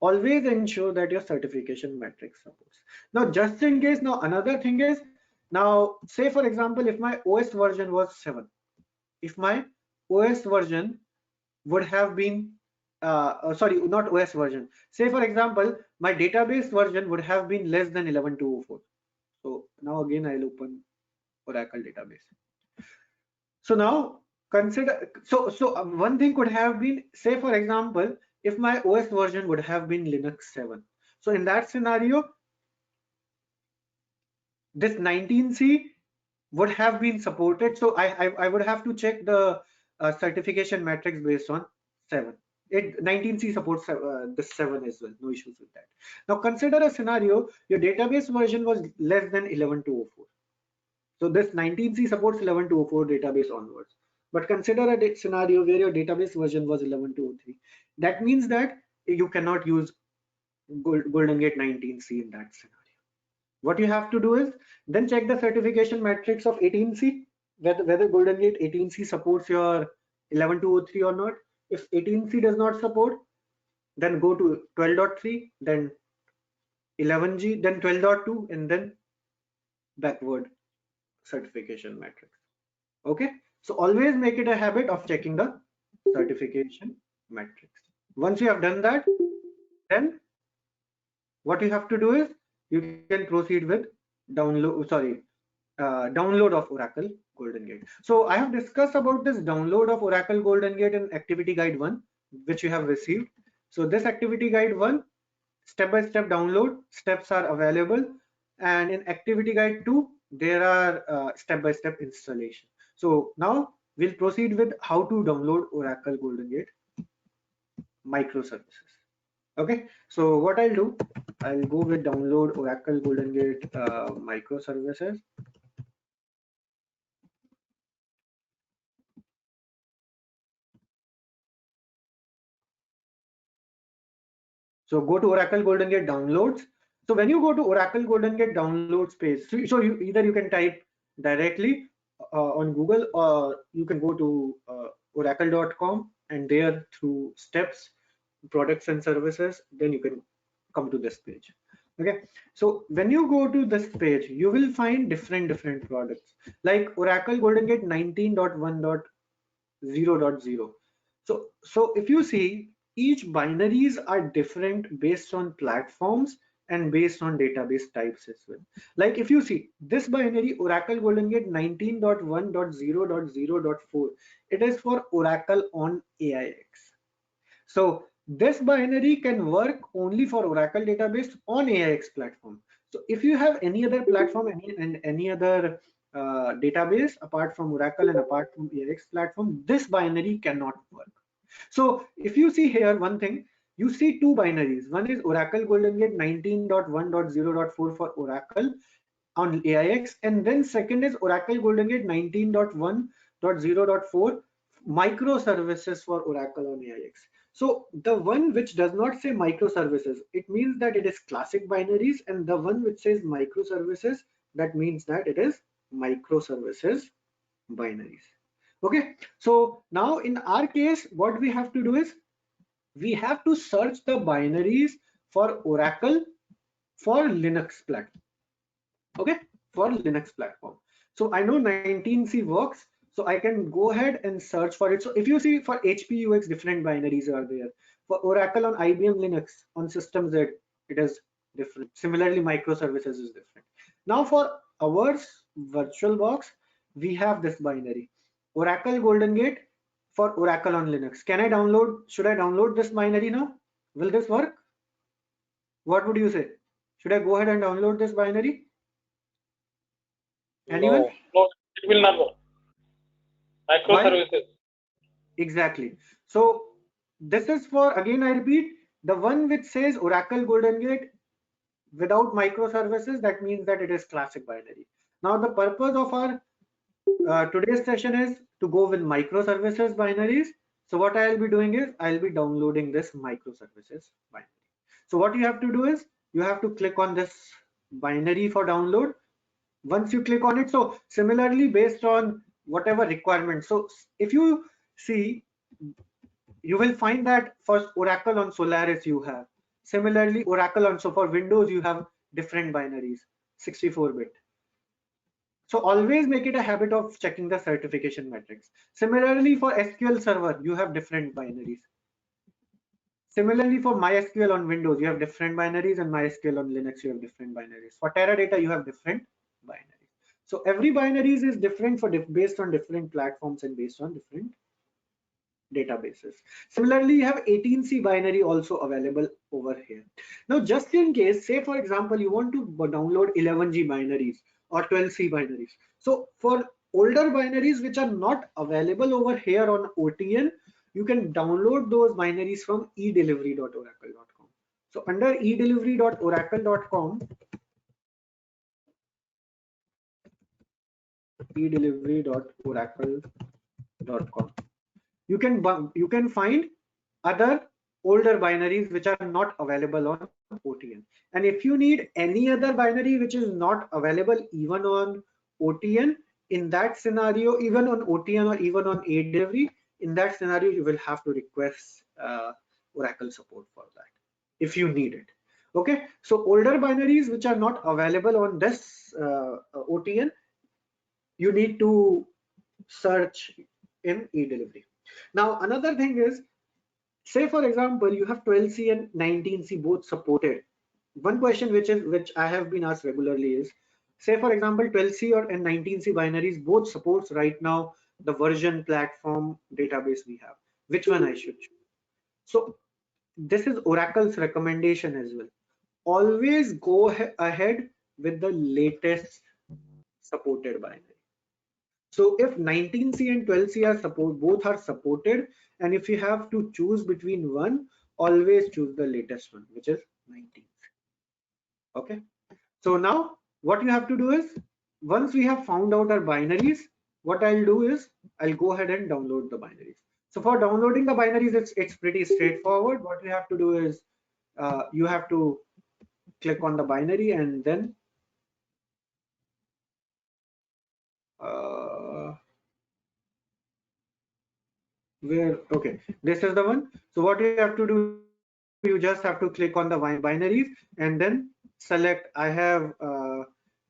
always ensure that your certification metrics supports. Now, just in case, now another thing is, now say for example, if my OS version was 7, if my OS version would have been, sorry, not OS version. Say for example, my database version would have been less than 11.204. So now again I'll open Oracle database. So now consider, one thing could have been, say for example, if my OS version would have been Linux 7. So in that scenario, this 19C would have been supported. So I would have to check the certification metrics based on 7. 19C supports the 7 as well, no issues with that. Now consider a scenario, your database version was less than 11.204. So this 19C supports 11.204 database onwards. But consider a scenario where your database version was 11.203. That means that you cannot use Golden Gate 19C in that scenario. What you have to do is then check the certification metrics of 18C, whether Golden Gate 18C supports your 11.203 or not. If 18C does not support, then go to 12.3, then 11G, then 12.2, and then backward certification metrics. Okay, so always make it a habit of checking the certification metrics. Once you have done that, then what you have to do is you can proceed with download of Oracle Golden Gate. So I have discussed about this download of Oracle Golden Gate in activity guide 1, which you have received. So this activity guide 1, step-by-step download steps are available, and in activity guide 2 there are step-by-step installation. So now we'll proceed with how to download Oracle Golden Gate microservices. Okay, so what I'll do, I'll go with download Oracle Golden Gate microservices. So go to Oracle Golden Gate downloads. So when you go to Oracle Golden Gate downloads page, so you can type directly on Google, or you can go to oracle.com, and there through steps, products and services, then you can come to this page. Okay, so when you go to this page, you will find different products like Oracle Golden Gate 19.1.0.0. So if you see, each binaries are different based on platforms and based on database types as well. Like if you see this binary Oracle Golden Gate 19.1.0.0.4, it is for Oracle on AIX. So this binary can work only for Oracle database on AIX platform. So if you have any other platform, any other database apart from Oracle and apart from AIX platform, this binary cannot work. So if you see here one thing, you see two binaries. One is Oracle Golden Gate 19.1.0.4 for Oracle on AIX, and then second is Oracle Golden Gate 19.1.0.4 microservices for Oracle on AIX. So the one which does not say microservices, it means that it is classic binaries, and the one which says microservices, that means that it is microservices binaries. Okay, so now in our case, what we have to do is we have to search the binaries for Oracle for Linux platform. Okay, for Linux platform. So I know 19C works, so I can go ahead and search for it. So if you see for HP UX, different binaries are there. For Oracle on IBM Linux on System Z, it is different. Similarly, microservices is different. Now for ours VirtualBox, we have this binary. Oracle Golden Gate for Oracle on Linux. Can I download? Should I download this binary now? Will this work? What would you say? Should I go ahead and download this binary? Anyone? No, it will not work. Microservices. Why? Exactly. So this is for, again I repeat, the one which says Oracle Golden Gate without microservices, that means that it is classic binary. Now the purpose of our today's session is to go with microservices binaries. So what I'll be doing is I'll be downloading this microservices binary. So what you have to do is you have to click on this binary for download. Once you click on it, so similarly based on whatever requirement, so if you see, you will find that for Oracle on Solaris you have, similarly Oracle on, so for Windows you have different binaries, 64-bit. So always make it a habit of checking the certification metrics. Similarly for SQL Server you have different binaries. Similarly, for MySQL on Windows, you have different binaries, and MySQL on Linux, you have different binaries. For Teradata, you have different binaries. So every binaries is different for based on different platforms and based on different databases. Similarly, you have 18C binary also available over here. Now, just in case, say for example, you want to download 11G binaries or 12C binaries. So for older binaries which are not available over here on OTN, you can download those binaries from edelivery.oracle.com. So under edelivery.oracle.com, edelivery.oracle.com, you can find other older binaries which are not available on OTN. And if you need any other binary which is not available even on OTN, in that scenario, even on OTN or even on edelivery, in that scenario you will have to request Oracle support for that if you need it. Okay, so older binaries which are not available on this OTN, you need to search in edelivery. Now another thing is, say for example you have 12C and 19C both supported. One question which I have been asked regularly is, say for example 12C and 19C binaries both supports right now the version platform database we have, which one I should choose? So this is Oracle's recommendation as well. Always go ahead with the latest supported binary. So if 19C and 12C are both are supported, and if you have to choose between one, always choose the latest one, which is 19C. Okay. So now what you have to do is, once we have found out our binaries, what I'll do is I'll go ahead and download the binaries. So for downloading the binaries, it's pretty straightforward. What you have to do is you have to click on the binary and then okay, this is the one. So what you have to do, you just have to click on the binaries and then select I have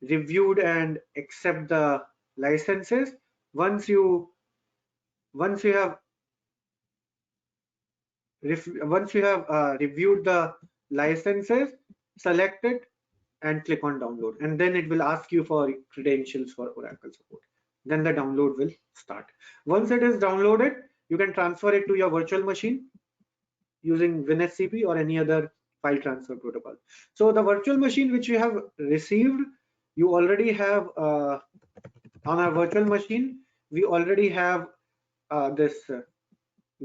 reviewed and accept the licenses. Once you have reviewed the licenses, select it and click on download, and then it will ask you for credentials for Oracle support. Then the download will start. Once it is downloaded, you can transfer it to your virtual machine using WinSCP or any other file transfer protocol. So the virtual machine which you have received, you already have on our virtual machine, we already have this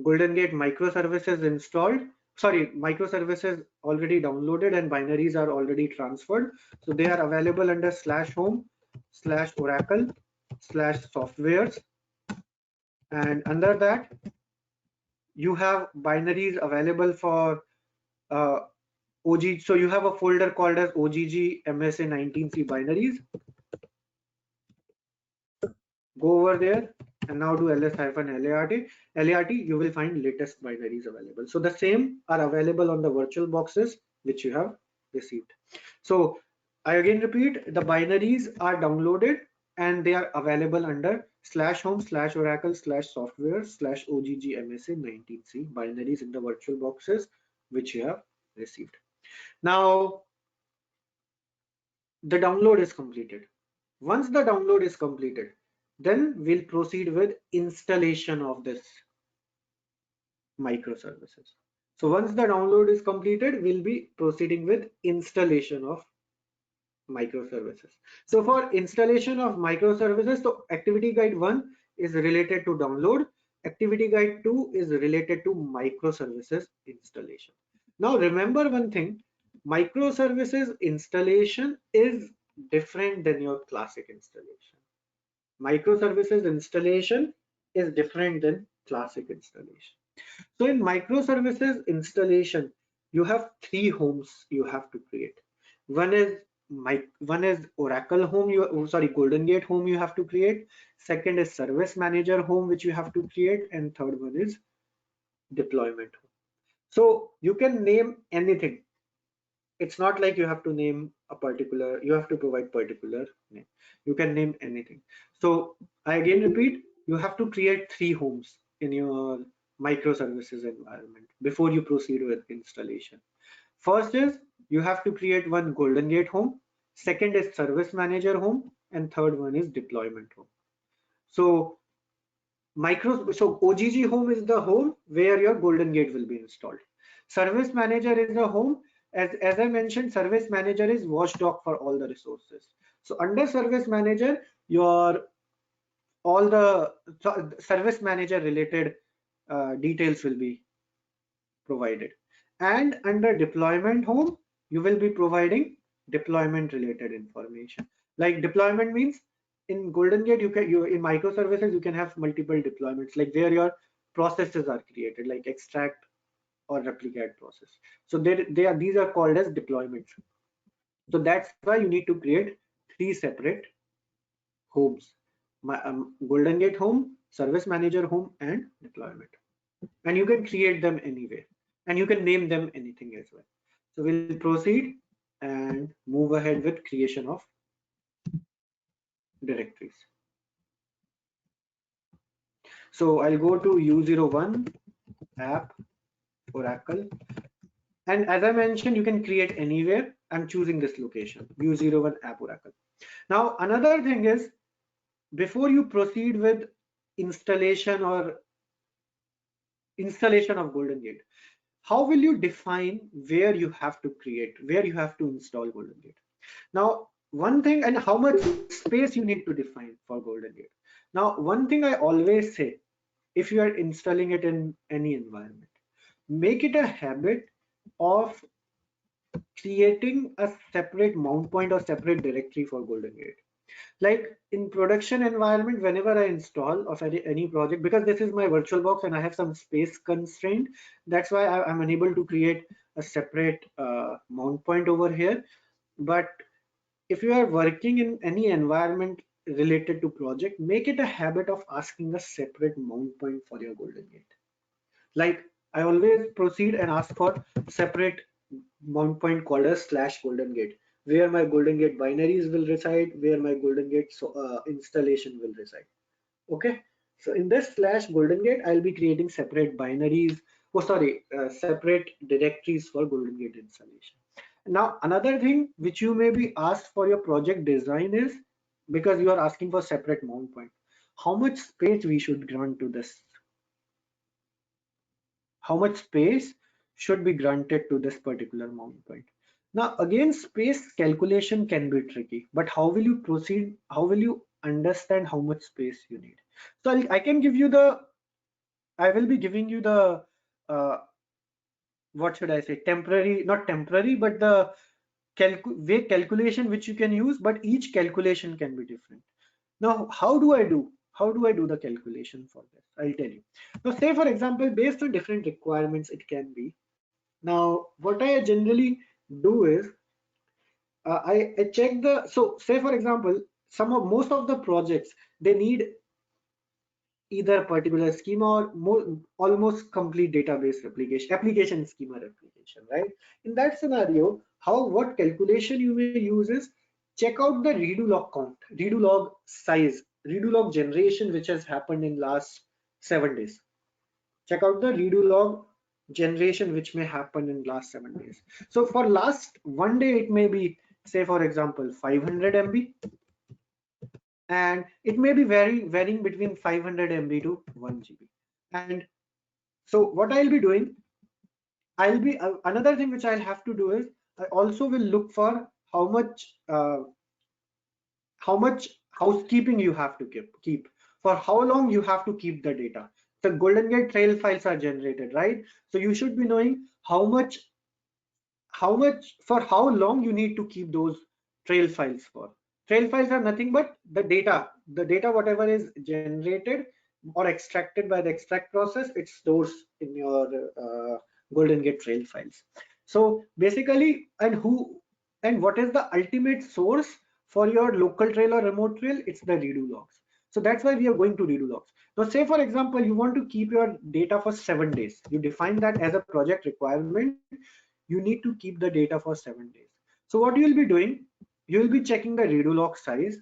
Golden Gate microservices installed. Sorry, microservices already downloaded and binaries are already transferred. So they are available under /home/oracle/softwares, and under that you have binaries available for OG. So you have a folder called as OGG MSA 19C binaries. Go over there and now do ls-lart. You will find latest binaries available. So the same are available on the virtual boxes which you have received. So I again repeat, the binaries are downloaded and they are available under /home/oracle/software/OGG MSA 19C binaries in the virtual boxes which you have received. Now the download is completed. Once the download is completed, then we'll proceed with installation of this microservices. So once the download is completed, we'll be proceeding with installation of microservices. So for installation of microservices, so activity guide 1 is related to download. Activity guide 2 is related to microservices installation. Now remember one thing, microservices installation is different than your classic installation. Microservices installation is different than classic installation. So in microservices installation, you have 3 homes you have to create. One is Oracle home, Golden Gate home you have to create. Second is Service Manager home which you have to create, and third one is deployment home. So you can name anything. It's not like you have to name a particular, you have to provide particular name. You can name anything. So I again repeat, you have to create 3 homes in your microservices environment before you proceed with installation. First is you have to create one Golden Gate home, second is service manager home, and third one is deployment home. So OGG home is the home where your Golden Gate will be installed. Service manager is the home, as I mentioned, service manager is watchdog for all the resources. So under service manager, your all the service manager related details will be provided. And under deployment home, you will be providing deployment related information. Like deployment means in Golden Gate, in microservices, you can have multiple deployments, like where your processes are created, like extract or replicate process. So these are called as deployments. So that's why you need to create 3 separate homes: Golden Gate home, service manager home, and deployment. And you can create them anywhere, and you can name them anything as well. So we'll proceed and move ahead with creation of directories. So I'll go to U01 app Oracle, and as I mentioned, you can create anywhere. I'm choosing this location, U01 app Oracle. Now another thing is, before you proceed with installation of Golden Gate, how will you define where you have to create, where you have to install Golden Gate? Now, one thing, and how much space you need to define for Golden Gate. Now, one thing I always say, if you are installing it in any environment, make it a habit of creating a separate mount point or separate directory for Golden Gate. Like in production environment, whenever I install of any project, because this is my VirtualBox and I have some space constraint, that's why I'm unable to create a separate mount point over here. But if you are working in any environment related to project, make it a habit of asking a separate mount point for your Golden Gate. Like I always proceed and ask for separate mount point called as /Golden Gate, where my Golden Gate binaries will reside, where my Golden Gate installation will reside. Okay, so in this /Golden Gate, I'll be creating separate binaries, separate directories for Golden Gate installation. Now, another thing which you may be asked for your project design is, because you are asking for separate mount point, how much space we should grant to this? How much space should be granted to this particular mount point? Now, again, space calculation can be tricky, but how will you proceed? How will you understand how much space you need? So I can give you I will be giving you the, what should I say, temporary, not temporary, but the way calculation which you can use, but each calculation can be different. Now, how do I do the calculation for this? I'll tell you. Now, say for example, based on different requirements, it can be. Now, what I generally do is I check so say for example, most of the projects, they need either particular schema or almost complete database application schema replication, right? In that scenario, what calculation you may use is check out the redo log count, redo log size, redo log generation which has happened in last 7 days. Check out the redo log generation which may happen in last 7 days. So for last 1 day, it may be, say for example, 500 MB, and it may be varying between 500 MB to 1 GB. And so what I'll be doing, another thing which I'll have to do is I also will look for how much housekeeping you have to keep, for how long you have to keep the data. The Golden Gate trail files are generated, right? So you should be knowing for how long you need to keep those trail files for. Trail files are nothing but the data whatever is generated or extracted by the extract process, it stores in your Golden Gate trail files. So basically, and what is the ultimate source for your local trail or remote trail? It's the redo logs. So that's why we are going to redo logs. Now, say for example, you want to keep your data for 7 days. You define that as a project requirement. You need to keep the data for 7 days. So what you will be doing, you will be checking the redo log size,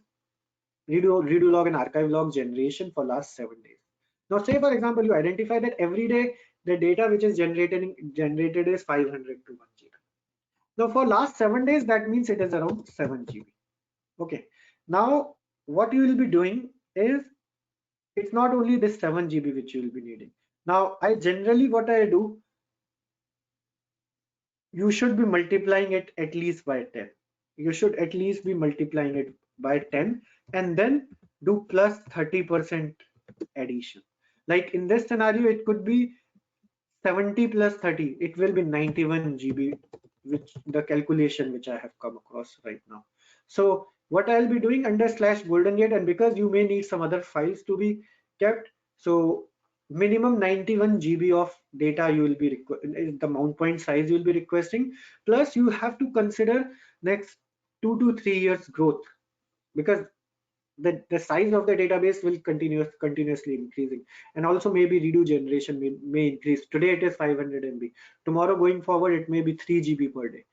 redo log and archive log generation for last 7 days. Now say for example, you identify that every day the data which is generated is 500 to 1 GB. Now for last 7 days, that means it is around 7 GB. Okay. Now what you will be doing is, it's not only this 7 GB which you will be needing. Now I generally, what I do, you should be multiplying it at least by 10. You should at least be multiplying it by 10 and then do plus 30% addition. Like in this scenario, it could be 70 plus 30, it will be 91 GB, which the calculation which I have come across right now. So what I'll be doing under /GoldenGate, and because you may need some other files to be kept, so minimum 91 GB of data you will be the mount point size you will be requesting, plus you have to consider next 2 to 3 years growth, because the size of the database will continuously increasing, and also maybe redo generation may increase. Today it is 500 MB, tomorrow going forward it may be 3 GB per day.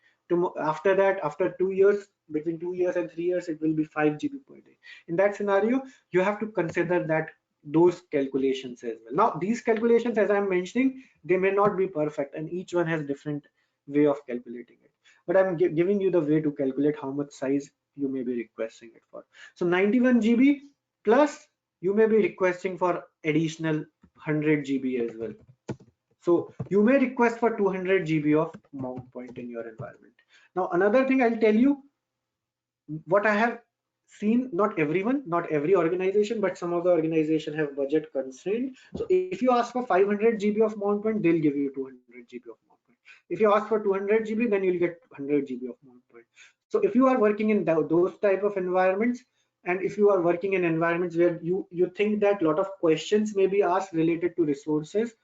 After that, after 2 years, between 2 years and 3 years, it will be 5 GB per day. In that scenario, you have to consider that those calculations as well. Now these calculations, as I'm mentioning, they may not be perfect, and each one has different way of calculating it, but I'm giving you the way to calculate how much size you may be requesting it for. So 91 GB plus you may be requesting for additional 100 GB as well. So you may request for 200 GB of mount point in your environment. Now another thing I'll tell you, what I have seen, not everyone, not every organization, but some of the organization have budget constraint. So if you ask for 500 GB of mount point, they'll give you 200 GB of mount point. If you ask for 200 GB, then you'll get 100 GB of mount point. So if you are working in those type of environments, and if you are working in environments where you think that a lot of questions may be asked related to resources,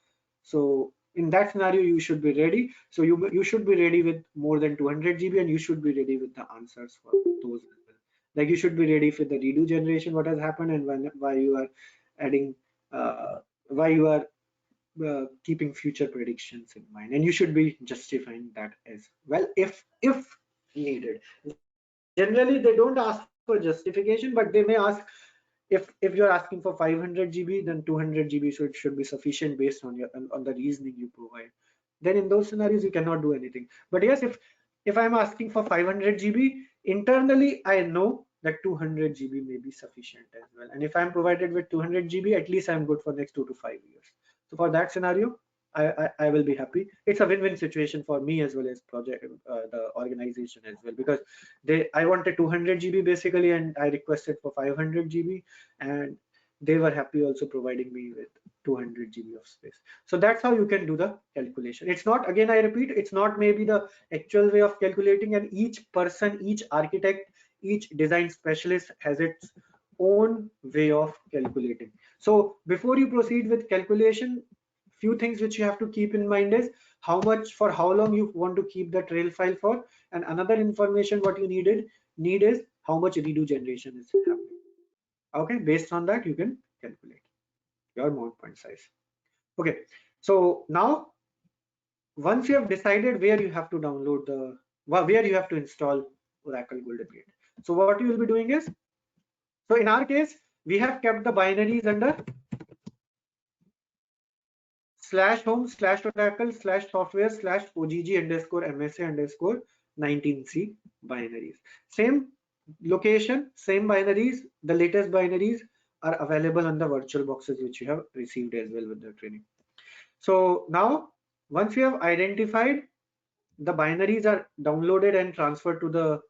so in that scenario you should be ready. So you should be ready with more than 200 GB, and you should be ready with the answers for those as well. Like you should be ready for the redo generation, what has happened, and why you are adding, why you are keeping future predictions in mind, and you should be justifying that as well if needed. Generally they don't ask for justification, but they may ask, if you're asking for 500 GB, then 200 GB should be sufficient based on your on the reasoning you provide. Then in those scenarios you cannot do anything. But yes, if I'm asking for 500 GB, internally I know that 200 GB may be sufficient as well, and if I'm provided with 200 GB, at least I'm good for next 2 to 5 years. So for that scenario, I will be happy. It's a win-win situation for me as well as the organization as well, because I wanted 200 GB basically, and I requested for 500 GB, and they were happy also providing me with 200 GB of space. So that's how you can do the calculation. It's not, again I repeat, it's not maybe the actual way of calculating, and each person, each architect, each design specialist has its own way of calculating. So before you proceed with calculation, few things which you have to keep in mind is how much, for how long you want to keep the trail file for, and another information what you need is how much redo generation is happening. Okay, based on that you can calculate your mount point size. Okay, so now once you have decided where you have to download where you have to install Oracle GoldenGate, so what you will be doing is, so in our case we have kept the binaries under /home/oracle/software/ogg_msa_19c binaries. Same location, same binaries. The latest binaries are available on the virtual boxes which you have received as well with the training. So now once you have identified the binaries are downloaded and transferred to the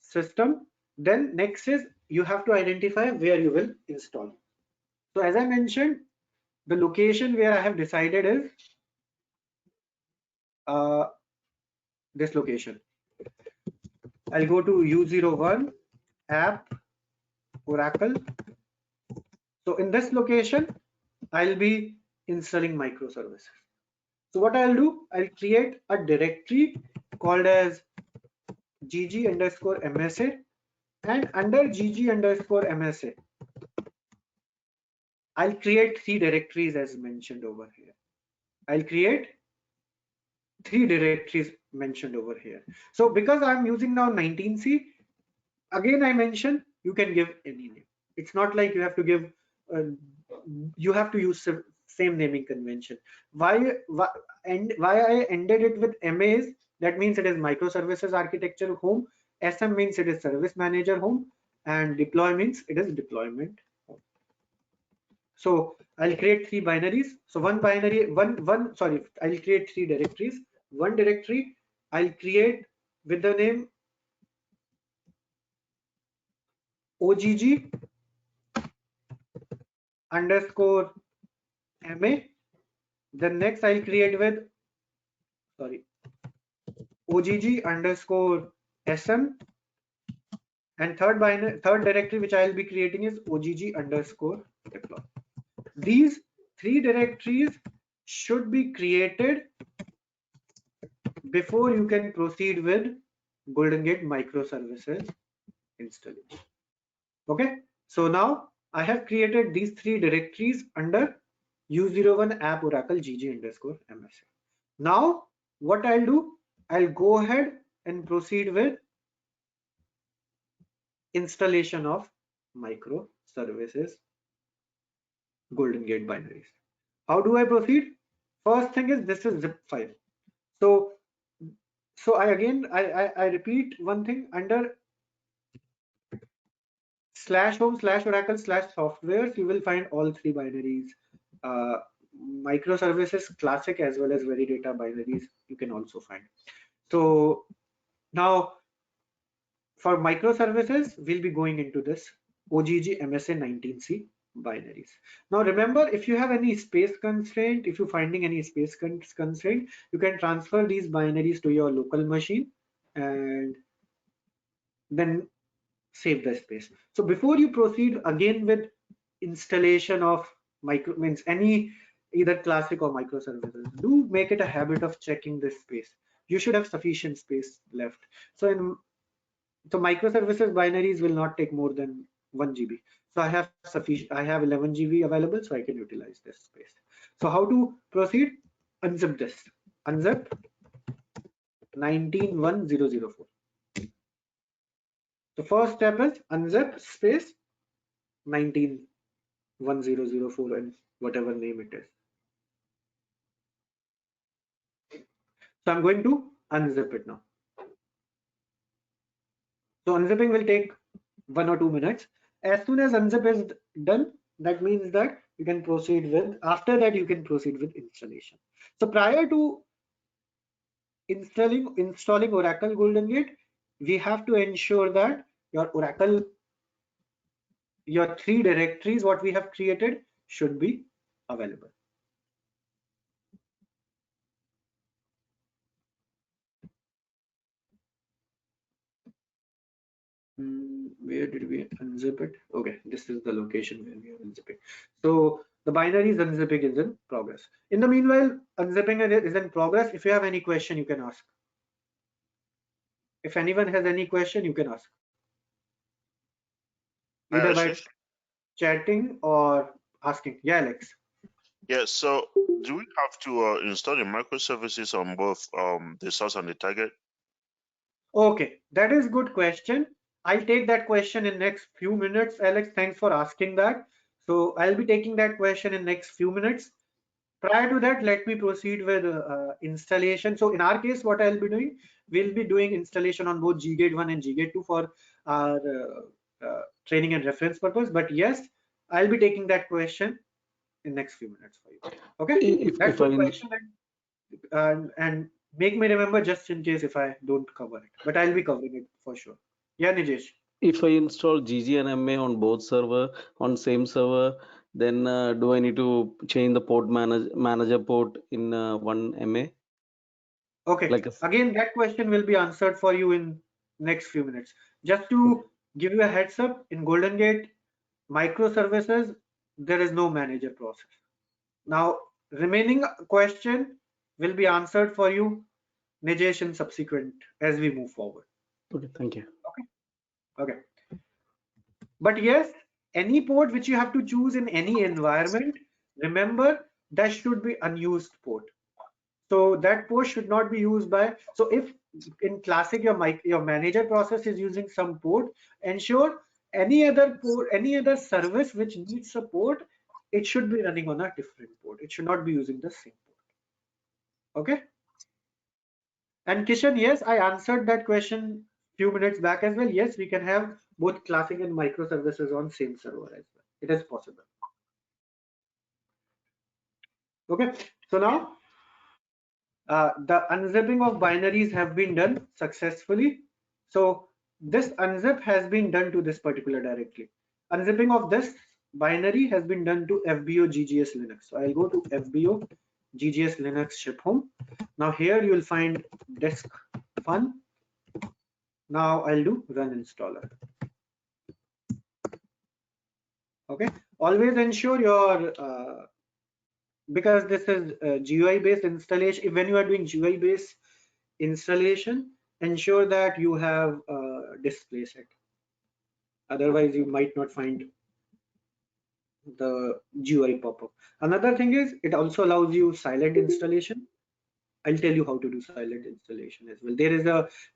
system, then next is you have to identify where you will install. So as I mentioned, the location where I have decided is this location. I'll go to U01 app Oracle. So in this location, I'll be installing microservices. So what I'll do, I'll create a directory called as gg_msa, and under gg_msa, I'll create 3 directories as mentioned over here. I'll create 3 directories mentioned over here. So because I'm using now 19c, again I mentioned you can give any name. It's not like you have to give you have to use same naming convention. Why I ended it with MA is that means it is microservices architecture home, SM means it is service manager home, and deploy means it is deployment home. So I'll create three binaries. So one binary, I'll create three directories. One directory I'll create with the name OGG underscore MA. Then next I'll create with OGG underscore SM, and third directory which I'll be creating is OGG underscore deploy. These three directories should be created before you can proceed with Golden Gate microservices installation. Okay, so now I have created these three directories under U01 app Oracle GG underscore MSA. Now what I'll do, I'll go ahead and proceed with installation of microservices Golden Gate binaries. How do I proceed? First thing is this is zip file. So I repeat one thing, under /home/oracle/softwares you will find all three binaries, microservices classic as well as Veridata binaries you can also find. So now for microservices we'll be going into this OGG MSA 19C binaries. Now remember, if you have any space constraint, if you're finding any space constraint, you can transfer these binaries to your local machine and then save the space. So before you proceed again with installation of any either classic or microservices, do make it a habit of checking this space. You should have sufficient space left. So microservices binaries will not take more than 1 GB. So I have 11 GB available, so I can utilize this space. So how to proceed? Unzip this. Unzip 191004. The first step is unzip space 191004 and whatever name it is. So I'm going to unzip it now. So unzipping will take 1 or 2 minutes. As soon as unzip is done, that means that you can proceed with, after that you can proceed with installation. So prior to installing Oracle Golden Gate, we have to ensure that your three directories what we have created should be available. Where did we unzip it? Okay, this is the location where we are unzipping. So the binaries unzipping is in progress. In the meanwhile, unzipping is in progress. If you have any question, you can ask. If anyone has any question, you can ask. Either by chatting or asking. Yeah, Alex. Yeah, so do we have to install the microservices on both the source and the target? Okay, that is good question. I'll take that question in next few minutes. Alex, thanks for asking that. So I'll be taking that question in next few minutes. Prior to that, let me proceed with installation. So in our case, what I'll be doing, we'll be doing installation on both G-Gate 1 and G-Gate 2 for our training and reference purpose. But yes, I'll be taking that question in next few minutes for you. Okay, that's the question. And make me remember just in case if I don't cover it, but I'll be covering it for sure. Yeah, Nijesh. If I install GG and MA on both on same server, then do I need to change the port manager port in one MA? Okay, again, that question will be answered for you in next few minutes. Just to give you a heads up, in Golden Gate microservices, there is no manager process. Now, remaining question will be answered for you, Nijesh, in subsequent as we move forward. Okay, thank you. Okay. But yes, any port which you have to choose in any environment, remember that should be unused port. So that port should not be used by. So if in classic your manager process is using some port, ensure any other port, any other service which needs support it should be running on a different port. It should not be using the same port. Okay. And Kishan, yes, I answered that question few minutes back as well. Yes, we can have both classic and microservices on same server as well. It is possible. Okay. So now the unzipping of binaries have been done successfully. So this unzip has been done to this particular directory. Unzipping of this binary has been done to FBO GGS Linux. So I'll go to FBO GGS Linux ship home. Now here you will find disk fun. Now I'll do run installer. Okay. Always ensure your because this is GUI based installation. When you are doing GUI based installation, ensure that you have display set. Otherwise, you might not find the GUI pop-up. Another thing is it also allows you silent installation. I'll tell you how to do silent installation as well. There is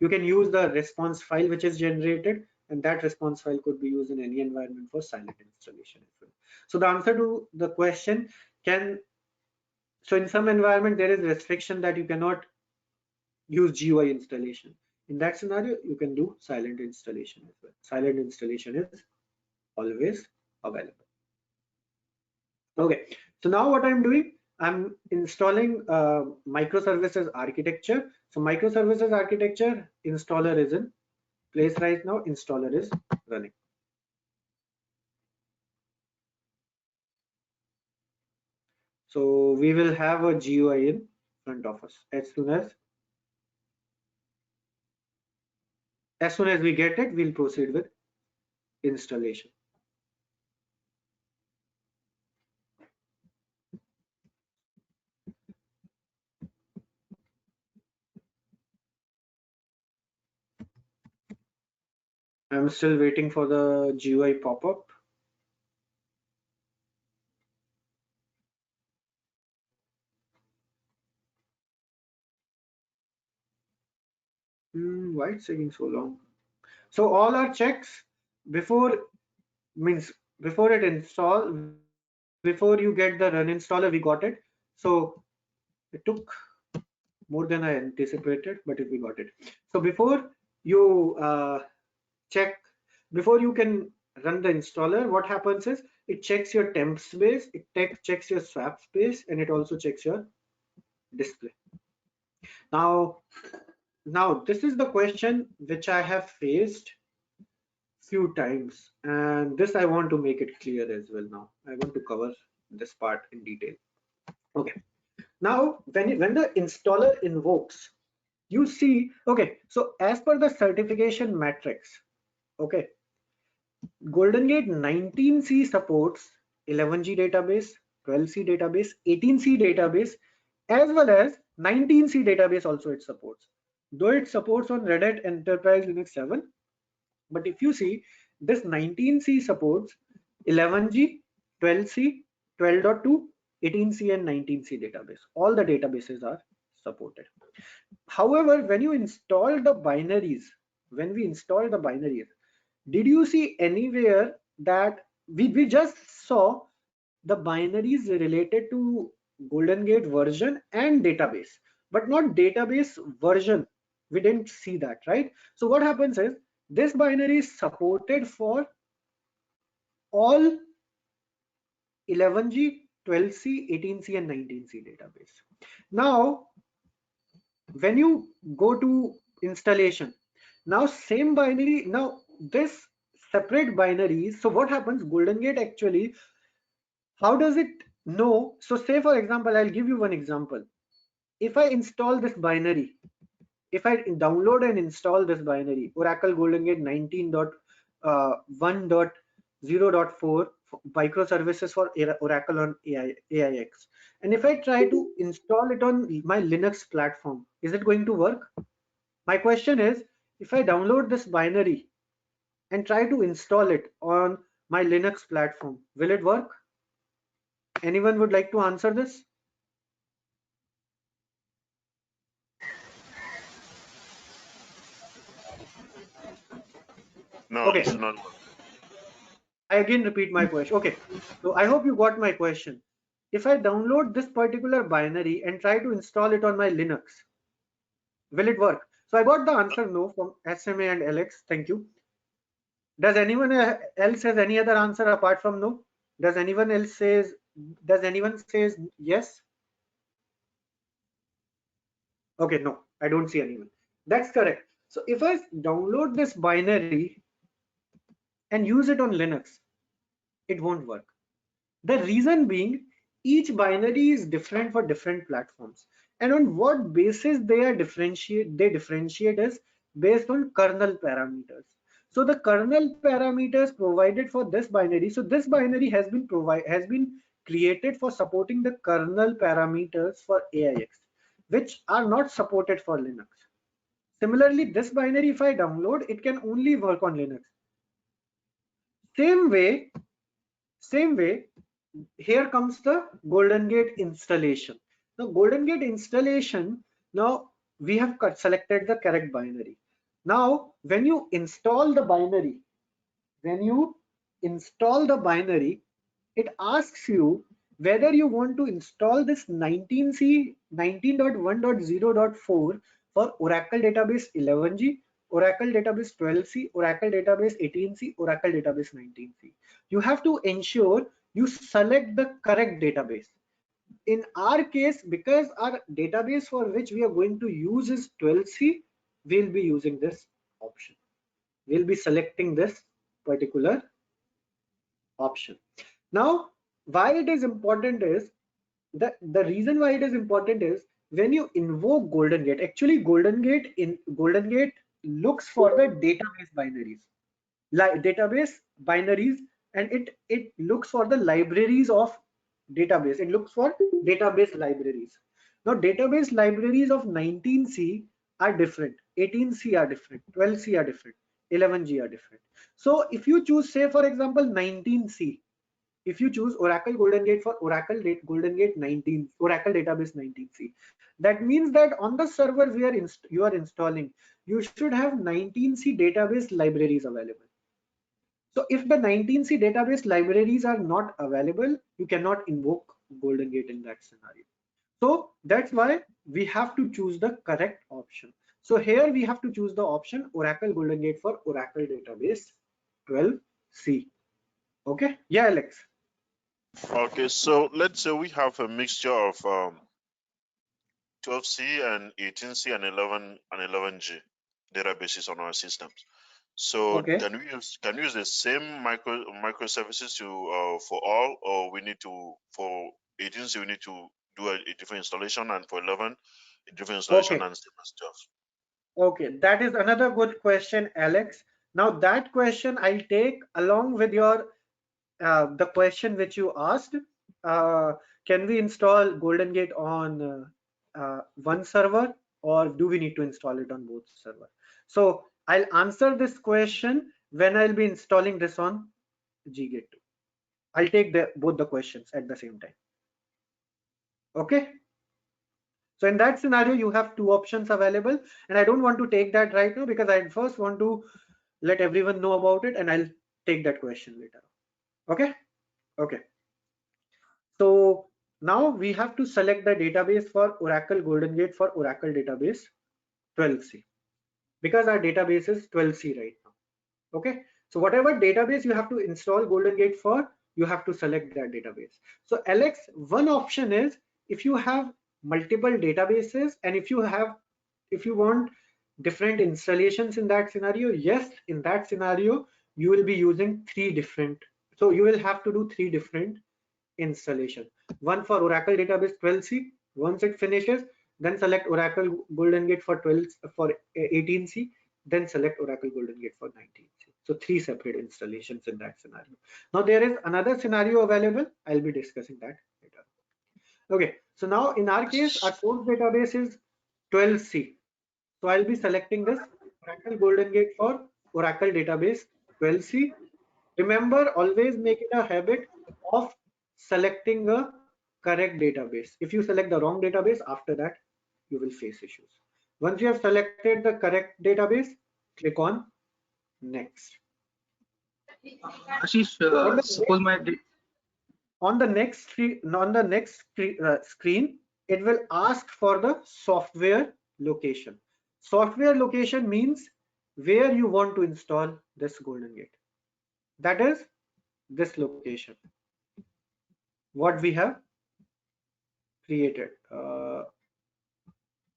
you can use the response file which is generated, and that response file could be used in any environment for silent installation as well. So the answer to the question so in some environment there is restriction that you cannot use GUI installation. In that scenario, you can do silent installation as well. Silent installation is always available. Okay, so now what I'm doing, I'm installing microservices architecture. So microservices architecture installer is in place right now. Installer is running. So we will have a GUI in front of us as soon as we get it, we'll proceed with installation. I'm still waiting for the GUI pop-up. Why it's taking so long? So all our checks before before it install, before you get the run installer, we got it. So it took more than I anticipated, but we got it. So before you check, before you can run the installer, what happens is it checks your temp space, it checks your swap space, and it also checks your display. Now this is the question which I have faced few times, and this I want to make it clear as well. Now I want to cover this part in detail. Okay, now when the installer invokes, you see, okay, so as per the certification matrix, okay, Golden Gate 19C supports 11G database, 12C database, 18C database, as well as 19C database also it supports. Though it supports on Red Hat Enterprise Linux 7, but if you see, this 19C supports 11G, 12C, 12.2, 18C and 19C database. All the databases are supported. However, when you install the binaries, did you see anywhere that we just saw the binaries related to Golden Gate version and database, but not database version? We didn't see that, right? So what happens is this binary is supported for all 11G, 12C, 18C and 19C database. Now when you go to installation, now same binary, now this separate binaries. So what happens, Golden Gate actually, how does it know? So say for example, I'll give you one example. If I install this binary, if I download and install this binary, Oracle Golden Gate 19.1.0.4 microservices for Oracle on AIX, and if I try to install it on my Linux platform, is it going to work? My question is, if I download this binary and try to install it on my Linux platform, will it work? Anyone would like to answer this? No, Okay. it should not work. I again repeat my question. Okay, so I hope you got my question. If I download this particular binary and try to install it on my Linux, will it work? So I got the answer no from SMA and Alex. Thank you. Does anyone else has any other answer apart from no? Does anyone else says? Does anyone says yes? Okay, no, I don't see anyone. That's correct. So if I download this binary and use it on Linux, it won't work. The reason being, each binary is different for different platforms, and on what basis they differentiate is based on kernel parameters. So the kernel parameters provided for this binary. So this binary has been created for supporting the kernel parameters for AIX, which are not supported for Linux. Similarly, this binary, if I download, it can only work on Linux. Same way, here comes the Golden Gate installation. Now, Golden Gate installation, now we have selected the correct binary. Now, when you install the binary, it asks you whether you want to install this 19C 19.1.0.4 for Oracle Database 11G, Oracle Database 12C, Oracle Database 18C, Oracle Database 19C. You have to ensure you select the correct database. In our case, because our database for which we are going to use is 12C, we'll be using this option. We'll be selecting this particular option. Now, why it is important is the reason why it is important is when you invoke Golden Gate, actually Golden Gate looks for the database binaries, and it looks for the libraries of database. It looks for database libraries. Now, database libraries of 19C are different, 18C are different, 12C are different, 11G are different. So if you choose, say for example, 19C, if you choose Oracle Golden Gate for Oracle Golden Gate 19, Oracle Database 19C, that means that on the server you are installing, you should have 19C database libraries available. So if the 19C database libraries are not available, you cannot invoke Golden Gate in that scenario. So that's why we have to choose the correct option. So here we have to choose the option Oracle Golden Gate for Oracle Database 12C. Okay, yeah, Alex. Okay, so let's say we have a mixture of 12C and 18C and 11G databases on our systems. So Okay. can we use the same microservices to for all, or we need to, for 18C we need to do a different installation, and for 11 a different installation Okay. and same as 12? Okay, that is another good question, Alex. Now that question I'll take along with your the question which you asked. Can we install Golden Gate on one server, or do we need to install it on both servers? So I'll answer this question when I'll be installing this on Ggate 2. I'll take both the questions at the same time. Okay. So in that scenario, you have two options available, and I don't want to take that right now because I first want to let everyone know about it, and I'll take that question later. Okay. Okay. So now we have to select the database for Oracle Golden Gate for Oracle Database 12C, because our database is 12C right now. Okay. So whatever database you have to install Golden Gate for, you have to select that database. So Alex, one option is if you have multiple databases and if you want different installations in that scenario, yes, in that scenario you will be using three different. So you will have to do three different installation. One for Oracle Database 12C. Once it finishes, then select Oracle Golden Gate for 18C. Then select Oracle Golden Gate for 19C. So three separate installations in that scenario. Now there is another scenario available. I'll be discussing that later. Okay. So now in our case, our source database is 12C. So I'll be selecting this Oracle Golden Gate for Oracle Database 12C. Remember, always make it a habit of selecting a correct database. If you select the wrong database, after that you will face issues. Once you have selected the correct database, click on next. Ashish, On the suppose my next screen, it will ask for the software location. Software location means where you want to install this Golden Gate. That is this location. What we have created.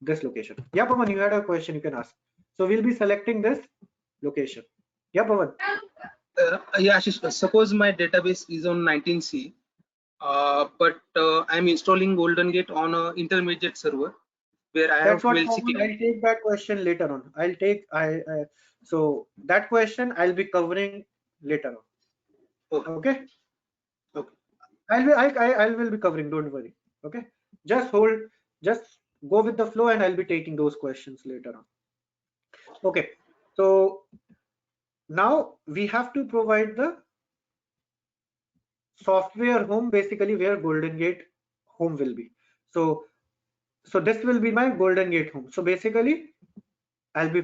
This location. Yeah, Pawan, you had a question you can ask. So we'll be selecting this location. Yeah, Pawan. yeah, Ashish, suppose my database is on 19C, but I'm installing Golden Gate on an intermediate server where I have That's what 12C. Pawan, I'll take that question later on. I'll take so that question I'll be covering later on. Okay. Okay. I will be covering. Don't worry. Okay. Just hold. Just go with the flow, and I'll be taking those questions later on. Okay. So now we have to provide the software home, basically where Golden Gate home will be. So this will be my Golden Gate home. So basically I'll be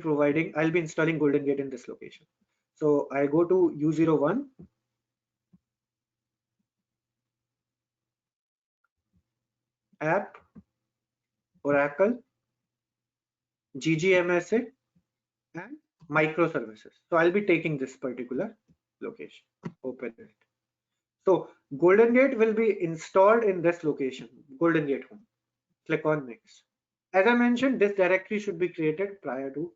installing Golden Gate in this location. So I go to U01, app, Oracle, GGMSA, and microservices. So I'll be taking this particular location. Open it. So Golden Gate will be installed in this location, Golden Gate home. Click on next. As I mentioned, this directory should be created prior to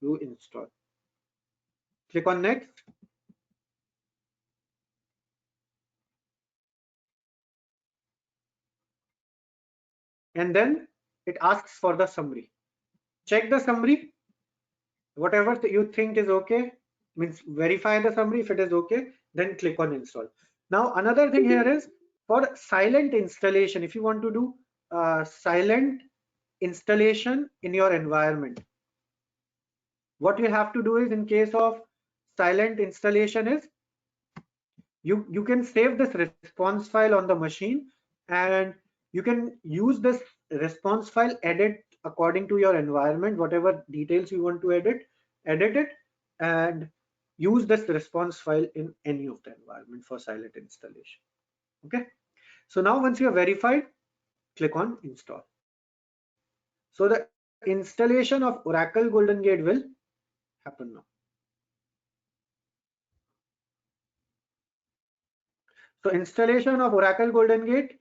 you install. Click on next. And then it asks for the summary. Check the summary. Whatever you think is okay, means verify the summary. If it is okay, then click on install. Now another thing here is for silent installation. If you want to do silent installation in your environment, what you have to do is, in case of silent installation, is you can save this response file on the machine, and you can use this response file, edit according to your environment, whatever details you want to edit it, and use this response file in any of the environment for silent installation. Okay, so now once you are verified, click on install. So the installation of Oracle Golden Gate will happen now. So installation of Oracle Golden Gate,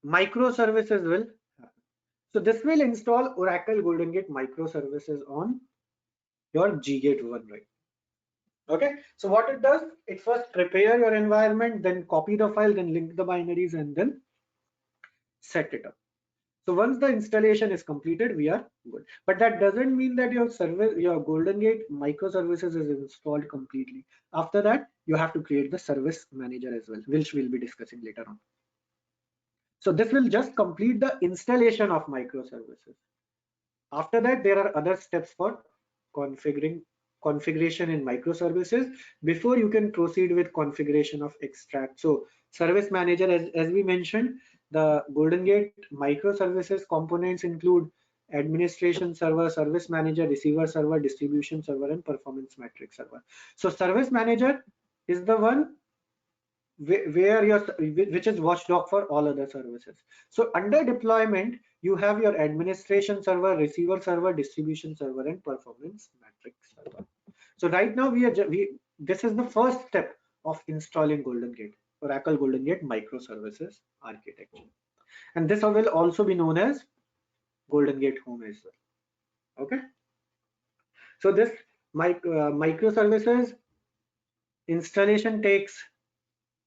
microservices will happen. So this will install Oracle Golden Gate microservices on your Ggate 1, right? Okay, so what it does, it first prepare your environment, then copy the file, then link the binaries, and then set it up. So once the installation is completed, we are good. But that doesn't mean that your Golden Gate microservices is installed completely. After that, you have to create the service manager as well, which we'll be discussing later on. So this will just complete the installation of microservices. After that, there are other steps for configuration in microservices before you can proceed with configuration of extract. So service manager, as we mentioned, the Golden Gate microservices components include administration server, service manager, receiver server, distribution server, and performance metric server. So service manager is the one which is watchdog for all other services. So under deployment, you have your administration server, receiver server, distribution server, and performance metric server. So right now this is the first step of installing Golden Gate, Oracle Golden Gate microservices architecture, and this will also be known as Golden Gate Home as well. Okay, so this microservices installation takes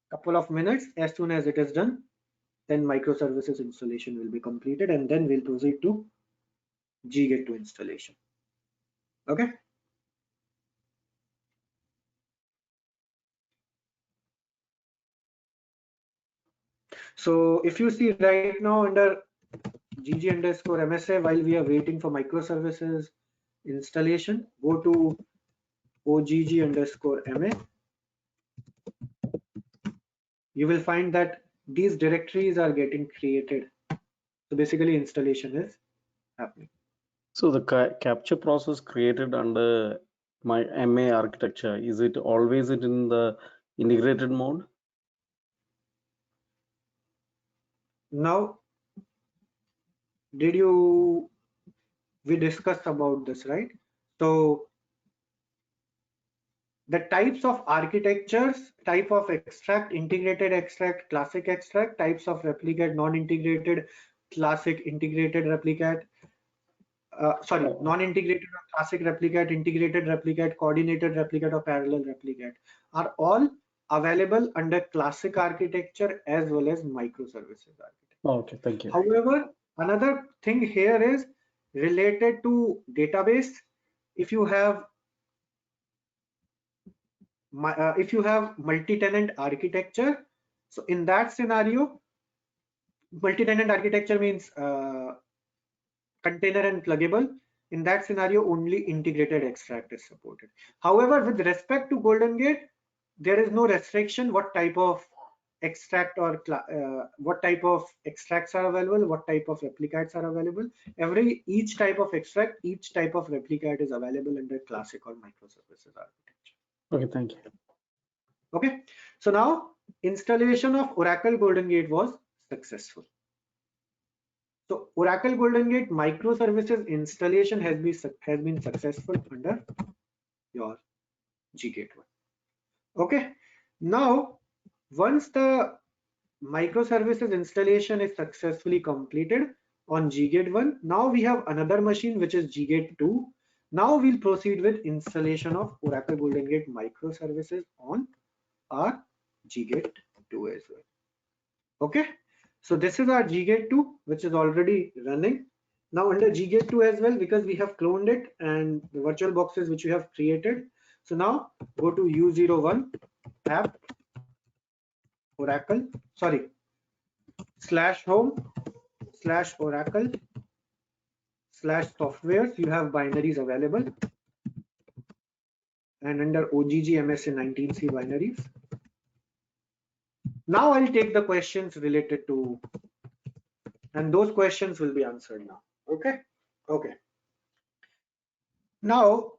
couple of minutes. As soon as it is done, then microservices installation will be completed, and then we'll proceed to Ggate 2 installation. Okay. So if you see right now under GG_MSA, while we are waiting for microservices installation, go to OGG_MA. You will find that these directories are getting created. So basically installation is happening. So the capture process created under My MA architecture, is it always in the integrated mode? Now, we discussed about this, right? So the types of architectures, type of extract, integrated extract, classic extract, types of replicate, non-integrated, classic, integrated replicate, non-integrated or classic replicate, integrated replicate, coordinated replicate or parallel replicate are all available under classic architecture as well as microservices architecture. Okay, thank you. However, another thing here is related to database. If you have multi-tenant architecture, so in that scenario, multi-tenant architecture means container and pluggable. In that scenario, only integrated extract is supported. However, with respect to Golden Gate, there is no restriction what type of extract or what type of extracts are available, what type of replicates are available. Each type of extract, each type of replicate is available under classic or microservices architecture. Okay, thank you. Okay, so now installation of Oracle Golden Gate was successful. So Oracle Golden Gate microservices installation has been successful under your G-Gate 1. Okay, now once the microservices installation is successfully completed on G-Gate 1, now we have another machine which is G-Gate 2. Now we'll proceed with installation of Oracle Golden Gate microservices on our G-Gate 2 as well. Okay, so this is our G-Gate 2 which is already running. Now under G-Gate 2 as well, because we have cloned it and the virtual boxes which we have created. So now go to U01 app Oracle, sorry, /home/Oracle /softwares. You have binaries available, and under OGG MSA 19C binaries. Now I'll take the questions related to, and those questions will be answered now. Okay. Okay. Now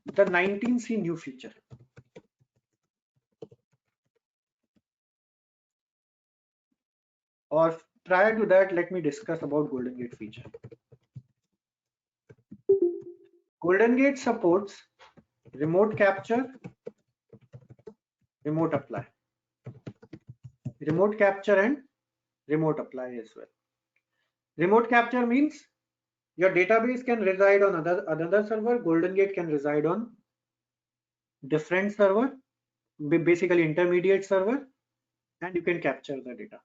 the 19C new feature. Or prior to that, let me discuss about Golden Gate feature. Golden Gate supports remote capture, remote apply, remote capture and remote apply as well. Remote capture means your database can reside on another server. Golden Gate can reside on different server, basically intermediate server, and you can capture the data.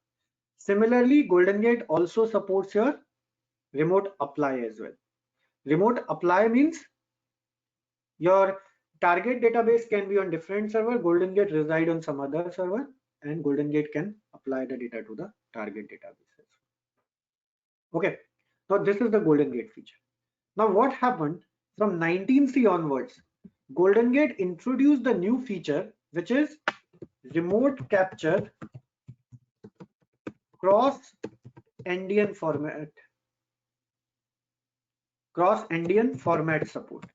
Similarly, Golden Gate also supports your remote apply as well. Remote apply means your target database can be on different server. Golden Gate reside on some other server, and Golden Gate can apply the data to the target database. Okay, so this is the Golden Gate feature. Now what happened from 19C onwards? Golden Gate introduced the new feature which is remote capture cross-endian format. Cross-endian format support.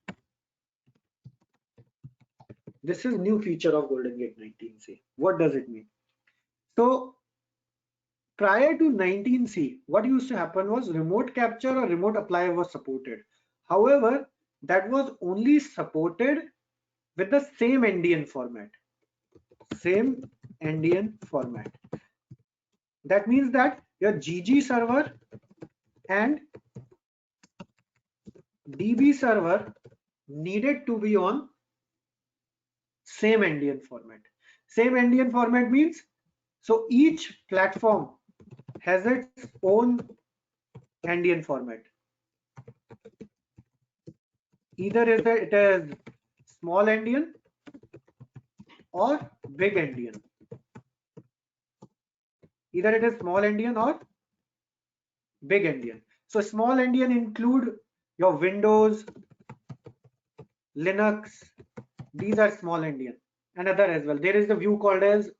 This is new feature of Golden Gate 19C. What does it mean? So prior to 19C, what used to happen was remote capture or remote apply was supported. However, that was only supported with the same endian format. Same endian format. That means that your GG server and DB server needed to be on same endian format. Same endian format means, so each platform has its own endian format. Either it is small endian or big endian. Either it is small endian or big endian. So small endian include your Windows, Linux. These are small endian, and other as well. There is the view called as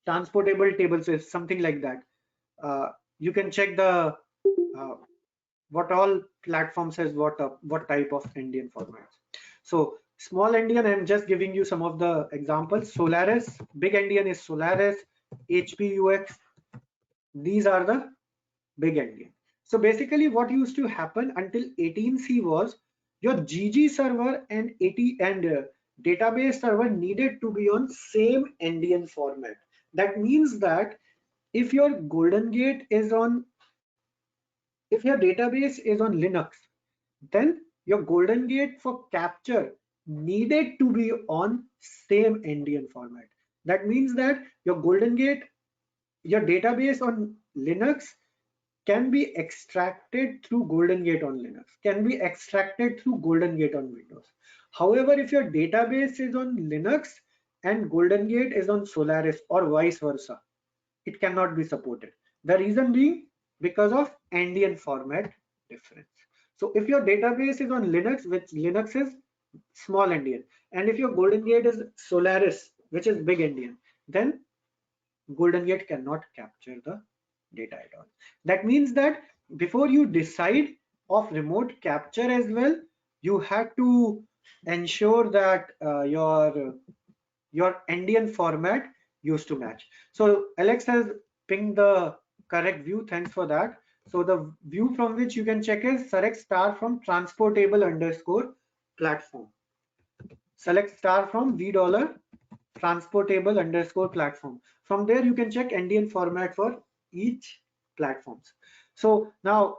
transportable table, so something like that. You can check the what all platforms has what type of endian formats. So small endian, I'm just giving you some of the examples. Solaris, big endian is Solaris, HPUX. These are the big endian. So basically what used to happen until 18C was your GG server and database server needed to be on same endian format. That means that if your Golden Gate is on, if your database is on Linux, then your Golden Gate for capture needed to be on same endian format. That means that your Golden Gate, your database on Linux can be extracted through Golden Gate on Linux, can be extracted through Golden Gate on Windows. However, if your database is on Linux and Golden Gate is on Solaris or vice versa, it cannot be supported. The reason being because of endian format difference. So if your database is on Linux, which Linux is small endian, and if your Golden Gate is Solaris, which is big endian, then Golden Gate cannot capture the data at all. That means that before you decide of remote capture as well, you have to ensure that your endian format used to match. So Alex has pinged the correct view. Thanks for that. So the view from which you can check is select star from transportable underscore platform. Select star from $, transportable underscore platform. From there you can check endian format for each platforms. So now,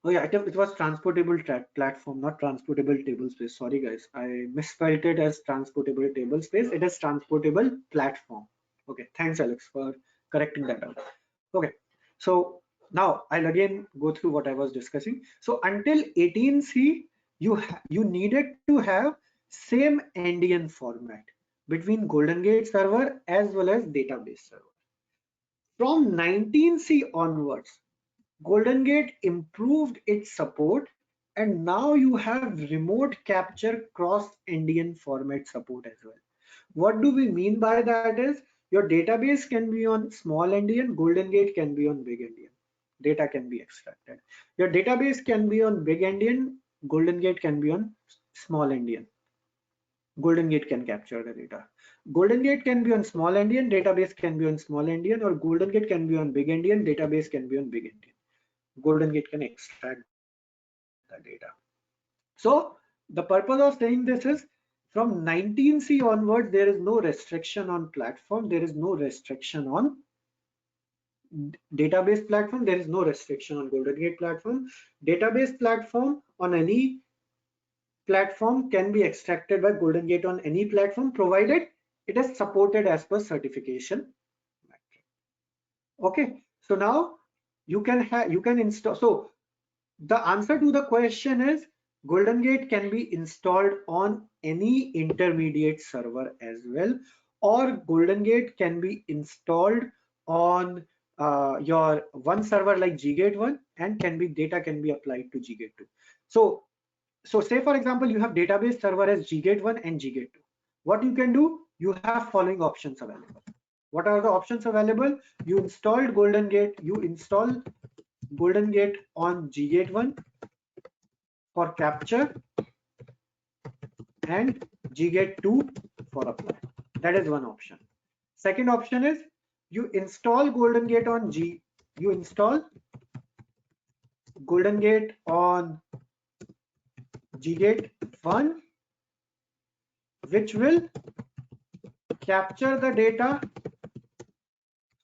oh yeah, it was transportable platform, not transportable table space. Sorry guys, I misspelled it as transportable table space. It is transportable platform. Okay, thanks Alex for correcting that out. Okay, so now I'll again go through what I was discussing. So until 18C, you needed to have same endian format between Golden Gate server as well as database server. From 19C onwards, Golden Gate improved its support, and now you have remote capture cross endian format support as well. What do we mean by that is your database can be on small endian, Golden Gate can be on big endian. Data can be extracted. Your database can be on big endian, Golden Gate can be on small endian. Golden Gate can capture the data. Golden Gate can be on small endian, database can be on small endian, or Golden Gate can be on big endian, database can be on big endian. Golden Gate can extract the data. So the purpose of saying this is from 19C onwards, there is no restriction on platform. There is no restriction on database platform. There is no restriction on Golden Gate platform. Database platform on any platform can be extracted by Golden Gate on any platform, provided it is supported as per certification. Okay, so now you can install. So the answer to the question is Golden Gate can be installed on any intermediate server as well, or Golden Gate can be installed on your one server like Gate 1 and data can be applied to Gate 2. So say for example, you have database server as Gate 1 and Gate 2. What you can do, you have following options available. What are the options available? You installed Golden Gate, you install Golden Gate on Gate 1 for capture and Gate 2 for apply. That is one option. Second option is you install Golden Gate on you install Golden Gate on Gate 1, which will capture the data.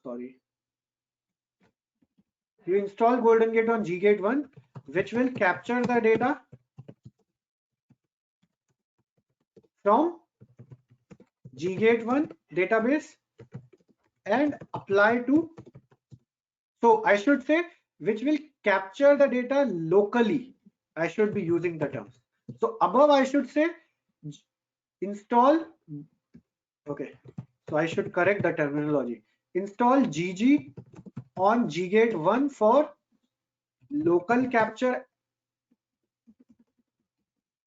Sorry. You install Golden Gate on Gate 1, which will capture the data from Gate 1 database and apply to, so I should say, which will capture the data locally. I should be using the terms. So above I should say install, okay, so I should correct the terminology. Install GG on Gate 1 for local capture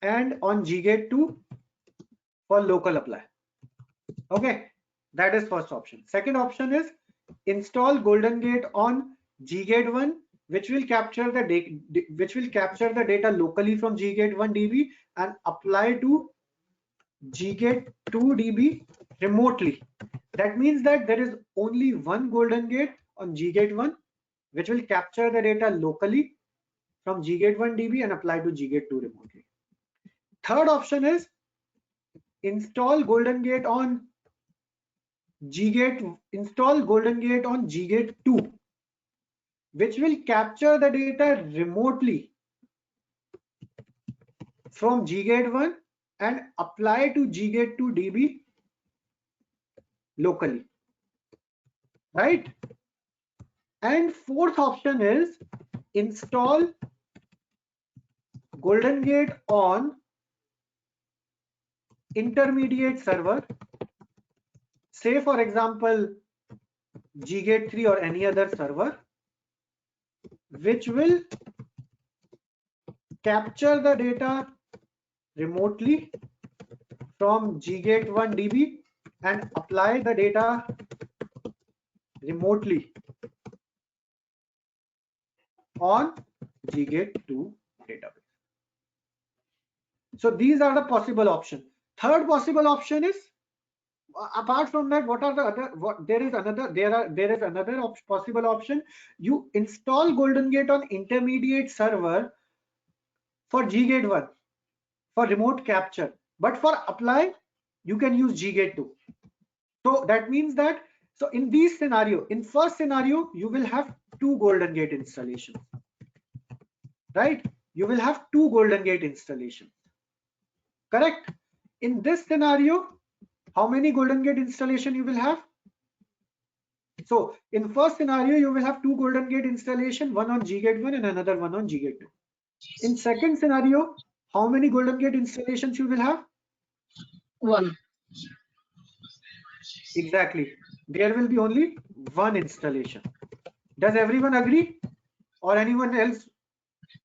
and on Gate 2 for local apply. Okay, that is first option. Second option is install Golden Gate on Gate 1 which will capture the data locally from GGate1 DB and apply to GGate2 DB remotely. That means that there is only one golden gate on GGate1 which will capture the data locally from GGate1 DB and apply to GGate2 remotely. Third option is install golden gate on GGate2, which will capture the data remotely from GGate1 and apply to GGate2 DB locally, right? And fourth option is install golden gate on intermediate server, say for example GGate3 or any other server, which will capture the data remotely from GGate1 DB and apply the data remotely on GGate2 database. So these are the possible options. Third possible option is, apart from that, what are the other? There is another possible option. You install golden gate on intermediate server for GGate1 for remote capture, but for apply you can use GGate2. So that means that, so in these scenario, in first scenario you will have two golden gate installations, right? You will have two golden gate installations, correct? In this scenario, how many golden gate installation you will have? So in first scenario you will have two golden gate installation, one on GGate1 and another one on GGate2. In second scenario, how many golden gate installations you will have? One. Exactly. There will be only one installation. Does everyone agree? Or anyone else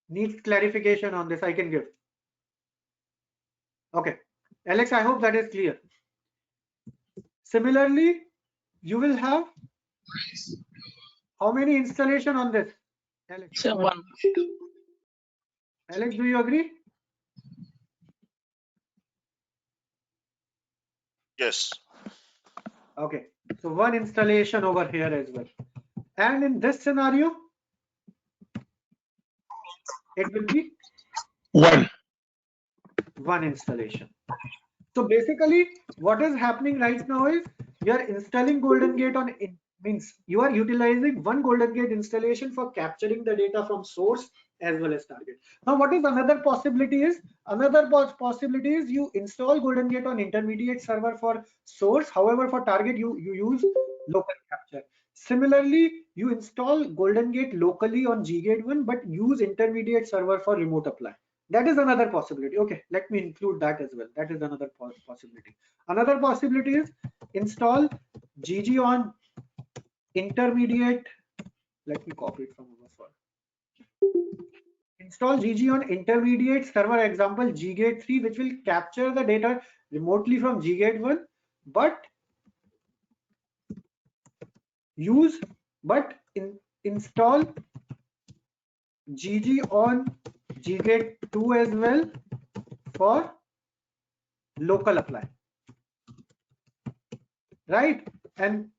needs clarification on this? I can give. Okay. Alex, I hope that is clear. Similarly, you will have how many installation on this? Alex? So one. Alex, do you agree? Yes. Okay, so one installation over here as well. And in this scenario, it will be one installation. So basically what is happening right now is you are installing golden gate on, means you are utilizing one golden gate installation for capturing the data from source as well as target. Now what is another possibility is, you install golden gate on intermediate server for source, however for target you use local capture. Similarly, you install golden gate locally on GGate1 but use intermediate server for remote apply. That is another possibility. Okay, let me include that as well. That is another possibility. Another possibility is install GG on intermediate. Let me copy it from over file. Install GG on intermediate server, example GGate3, which will capture the data remotely from GGate1, but install GG on GGate2 as well for local apply, right? And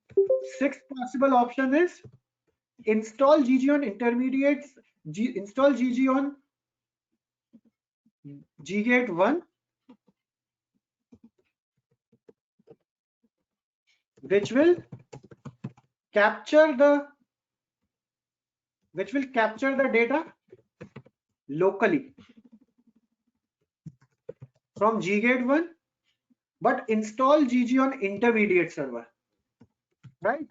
sixth possible option is install GG on intermediates, install GG on GGate1, which will capture the data locally from GGate1, but install GG on intermediate server, right?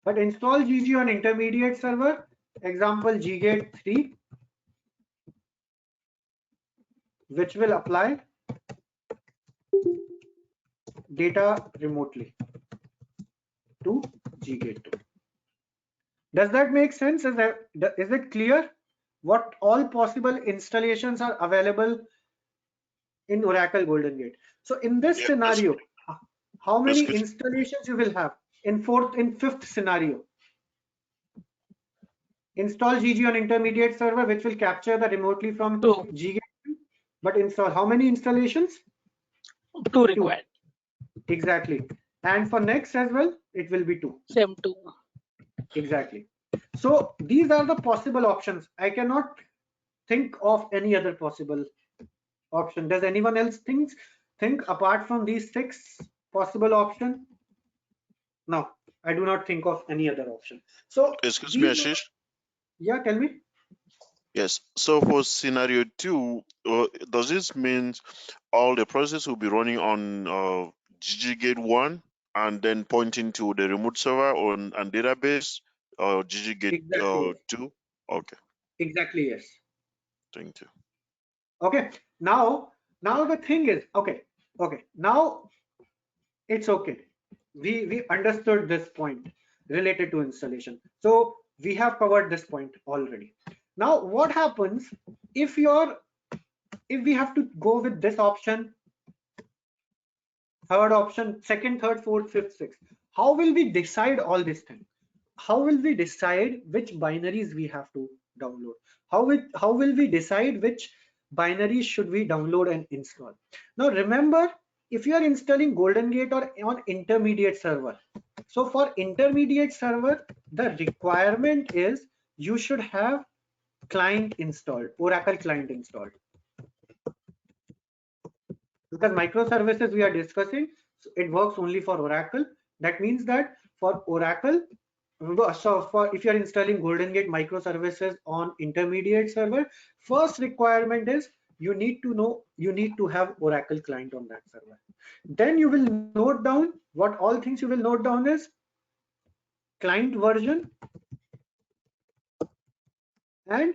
But install GG on intermediate server, example GGate3, which will apply data remotely to GGate2. Does that make sense? Is it clear what all possible installations are available in Oracle Golden Gate? So in this scenario, how many installations you will have in fifth scenario? Install GG on intermediate server, which will capture the remotely from 2. GGate. But install how many installations? 2 required. Exactly. And for next as well, it will be 2. Same 2. Exactly. So these are the possible options. I cannot think of any other possible option. Does anyone else think apart from these 6 possible options? No, I do not think of any other option. So Excuse me, Ashish. Yeah, tell me. Yes. So for scenario 2, does this mean all the process will be running on ggate 1 and then pointing to the remote server on and database or ggate Exactly. 2? Okay. Exactly, yes. Thank you. Okay. Now the thing is, okay. Now it's okay. We understood this point related to installation. So we have covered this point already. Now what happens if we have to go with this option, third option, second, third, fourth, fifth, sixth? How will we decide all these things? How will we decide which binaries we have to download? How will we decide which binaries should we download and install? Now remember, if you are installing Golden Gate or on intermediate server, so for intermediate server, the requirement is you should have client installed, Oracle client installed. Because microservices we are discussing, so it works only for Oracle. That means that for Oracle, so for if you are installing Golden Gate microservices on intermediate server, first requirement is you need to have Oracle client on that server. Then you will note down what all things you will note down is client version and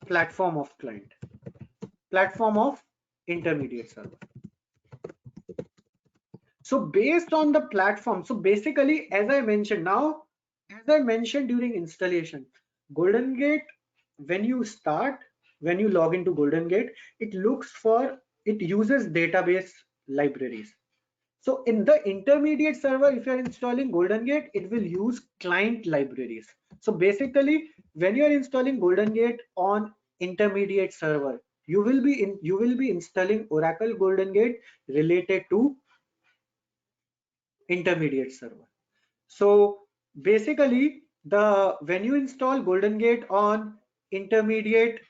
platform of client, platform of intermediate server. So based on the platform, so basically, as I mentioned during installation, Golden Gate, when you log into Golden Gate, it uses database libraries. So in the intermediate server, if you are installing Golden Gate, it will use client libraries. So basically, when you are installing Golden Gate on intermediate server, you will be installing Oracle Golden Gate related to intermediate server. So basically, when you install Golden Gate on intermediate,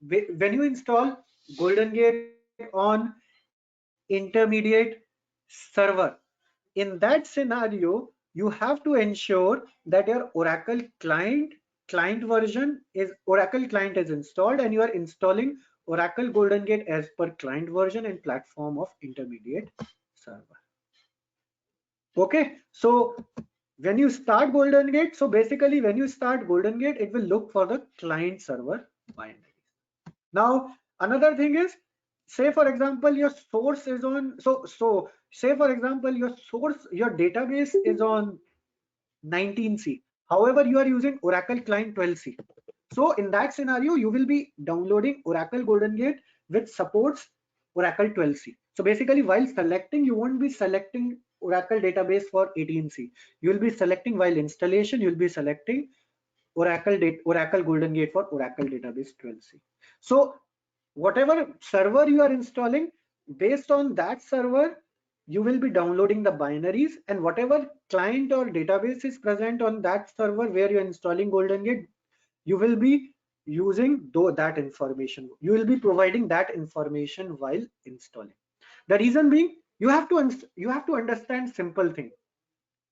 when you install Golden Gate on intermediate server, in that scenario, you have to ensure that your Oracle client version is Oracle client is installed, and you are installing Oracle Golden Gate as per client version and platform of intermediate server. Okay, so when you start Golden Gate, so basically when you start Golden Gate, it will look for the client server binaries. Now another thing is, say for example your source is on, so say for example your database is on 19C, however you are using Oracle client 12C. So in that scenario, you will be downloading Oracle Golden Gate which supports Oracle 12C. So basically, while selecting, you won't be selecting Oracle database for 18C. You will be selecting, while installation, you will be selecting Oracle Golden Gate for Oracle database 12C. So whatever server you are installing, based on that server, you will be downloading the binaries, and whatever client or database is present on that server where you're installing Golden Gate, you will be using that information. You will be providing that information while installing. The reason being, you have to understand simple thing.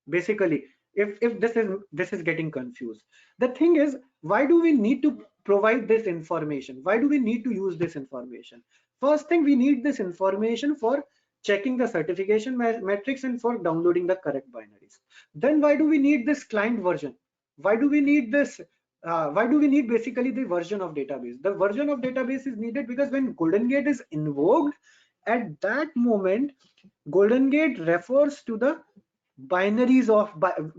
Basically, if this is getting confused, the thing is, why do we need to provide this information? Why do we need to use this information? First thing, we need this information for checking the certification metrics and for downloading the correct binaries. Then why do we need this client version? Why do we need this? Why do we need basically the version of database? The version of database is needed because when Golden Gate is invoked, at that moment Golden Gate refers to the binaries of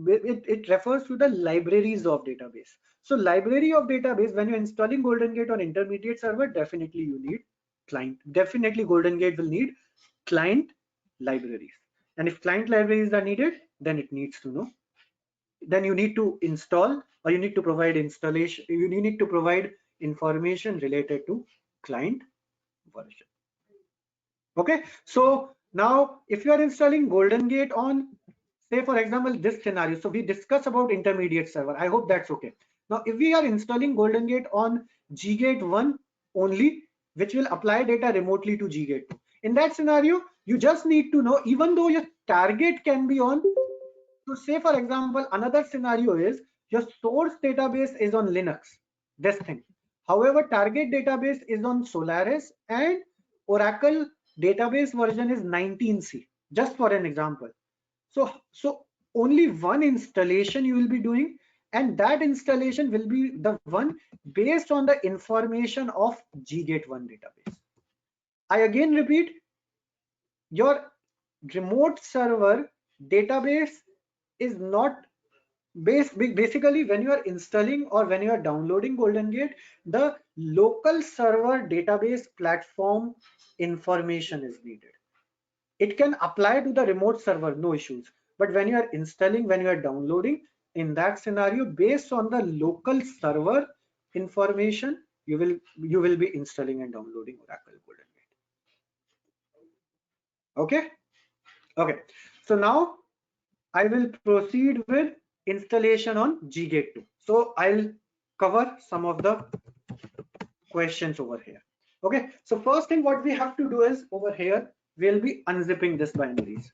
it refers to the libraries of database. So library of database, when you're installing Golden Gate on intermediate server, definitely you need client. Definitely Golden Gate will need client libraries. And if client libraries are needed, then it needs to know then you need to install, or you need to provide installation, you need to provide information related to client version. Okay, so now if you are installing Golden Gate on, say for example, this scenario, so we discuss about intermediate server. I hope that's okay. Now, if we are installing Golden Gate on G-Gate 1 only, which will apply data remotely to G-Gate 2. In that scenario, you just need to know, even though your target can be on, so say for example, another scenario is your source database is on Linux, this thing. However, target database is on Solaris and Oracle database version is 19C, just for an example. So only one installation you will be doing, and that installation will be the one based on the information of G-Gate 1 database. I again repeat, your remote server database is not basically when you are installing or when you are downloading Golden Gate, the local server database platform information is needed. It can apply to the remote server, no issues. But when you are installing, when you are downloading, in that scenario, based on the local server information, you will be installing and downloading Oracle Golden Gate. Okay. So now I will proceed with installation on G-Gate 2. So I'll cover some of the questions over here. Okay. So first thing what we have to do is over here, we'll be unzipping this binaries.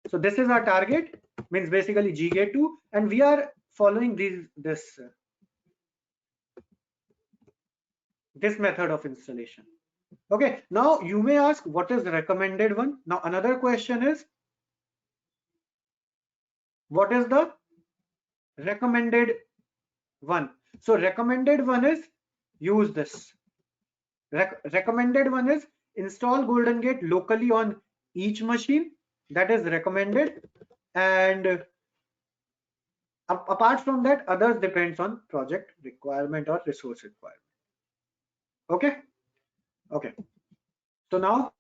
So this is our target, means basically G-Gate 2, and we are following this method of installation. Okay, now you may ask what is the recommended one. Now another question is, what is the recommended one? So recommended one is use this. Recommended one is install Golden Gate locally on each machine. That is recommended, and apart from that, others depends on project requirement or resource requirement. Okay. So now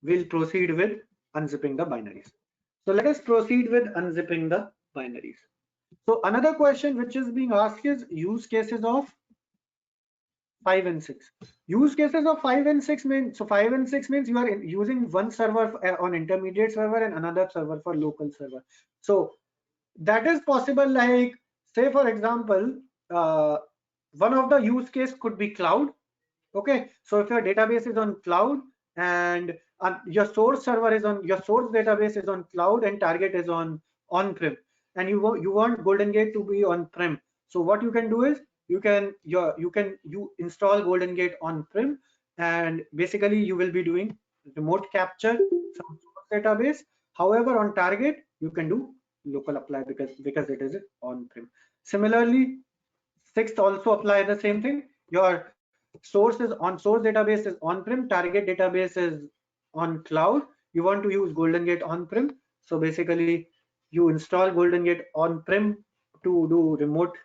we'll proceed with unzipping the binaries. So let us proceed with unzipping the binaries. So another question which is being asked is use cases of 5 and 6. Use cases of 5 and 6 means, so 5 and 6 means you are using one server on intermediate server and another server for local server. So that is possible, like say for example, one of the use case could be cloud. Okay, so if your database is on cloud and your source server is on, your source database is on cloud and target is on on-prem, and you want Golden Gate to be on-prem. So what you can do is you install Golden Gate on-prem, and basically you will be doing remote capture from source database. However, on target you can do local apply because it is on-prem. Similarly, 6th also apply the same thing. Your source database is on-prem, target database is on cloud. You want to use Golden Gate on-prem, so basically you install Golden Gate on-prem to do remote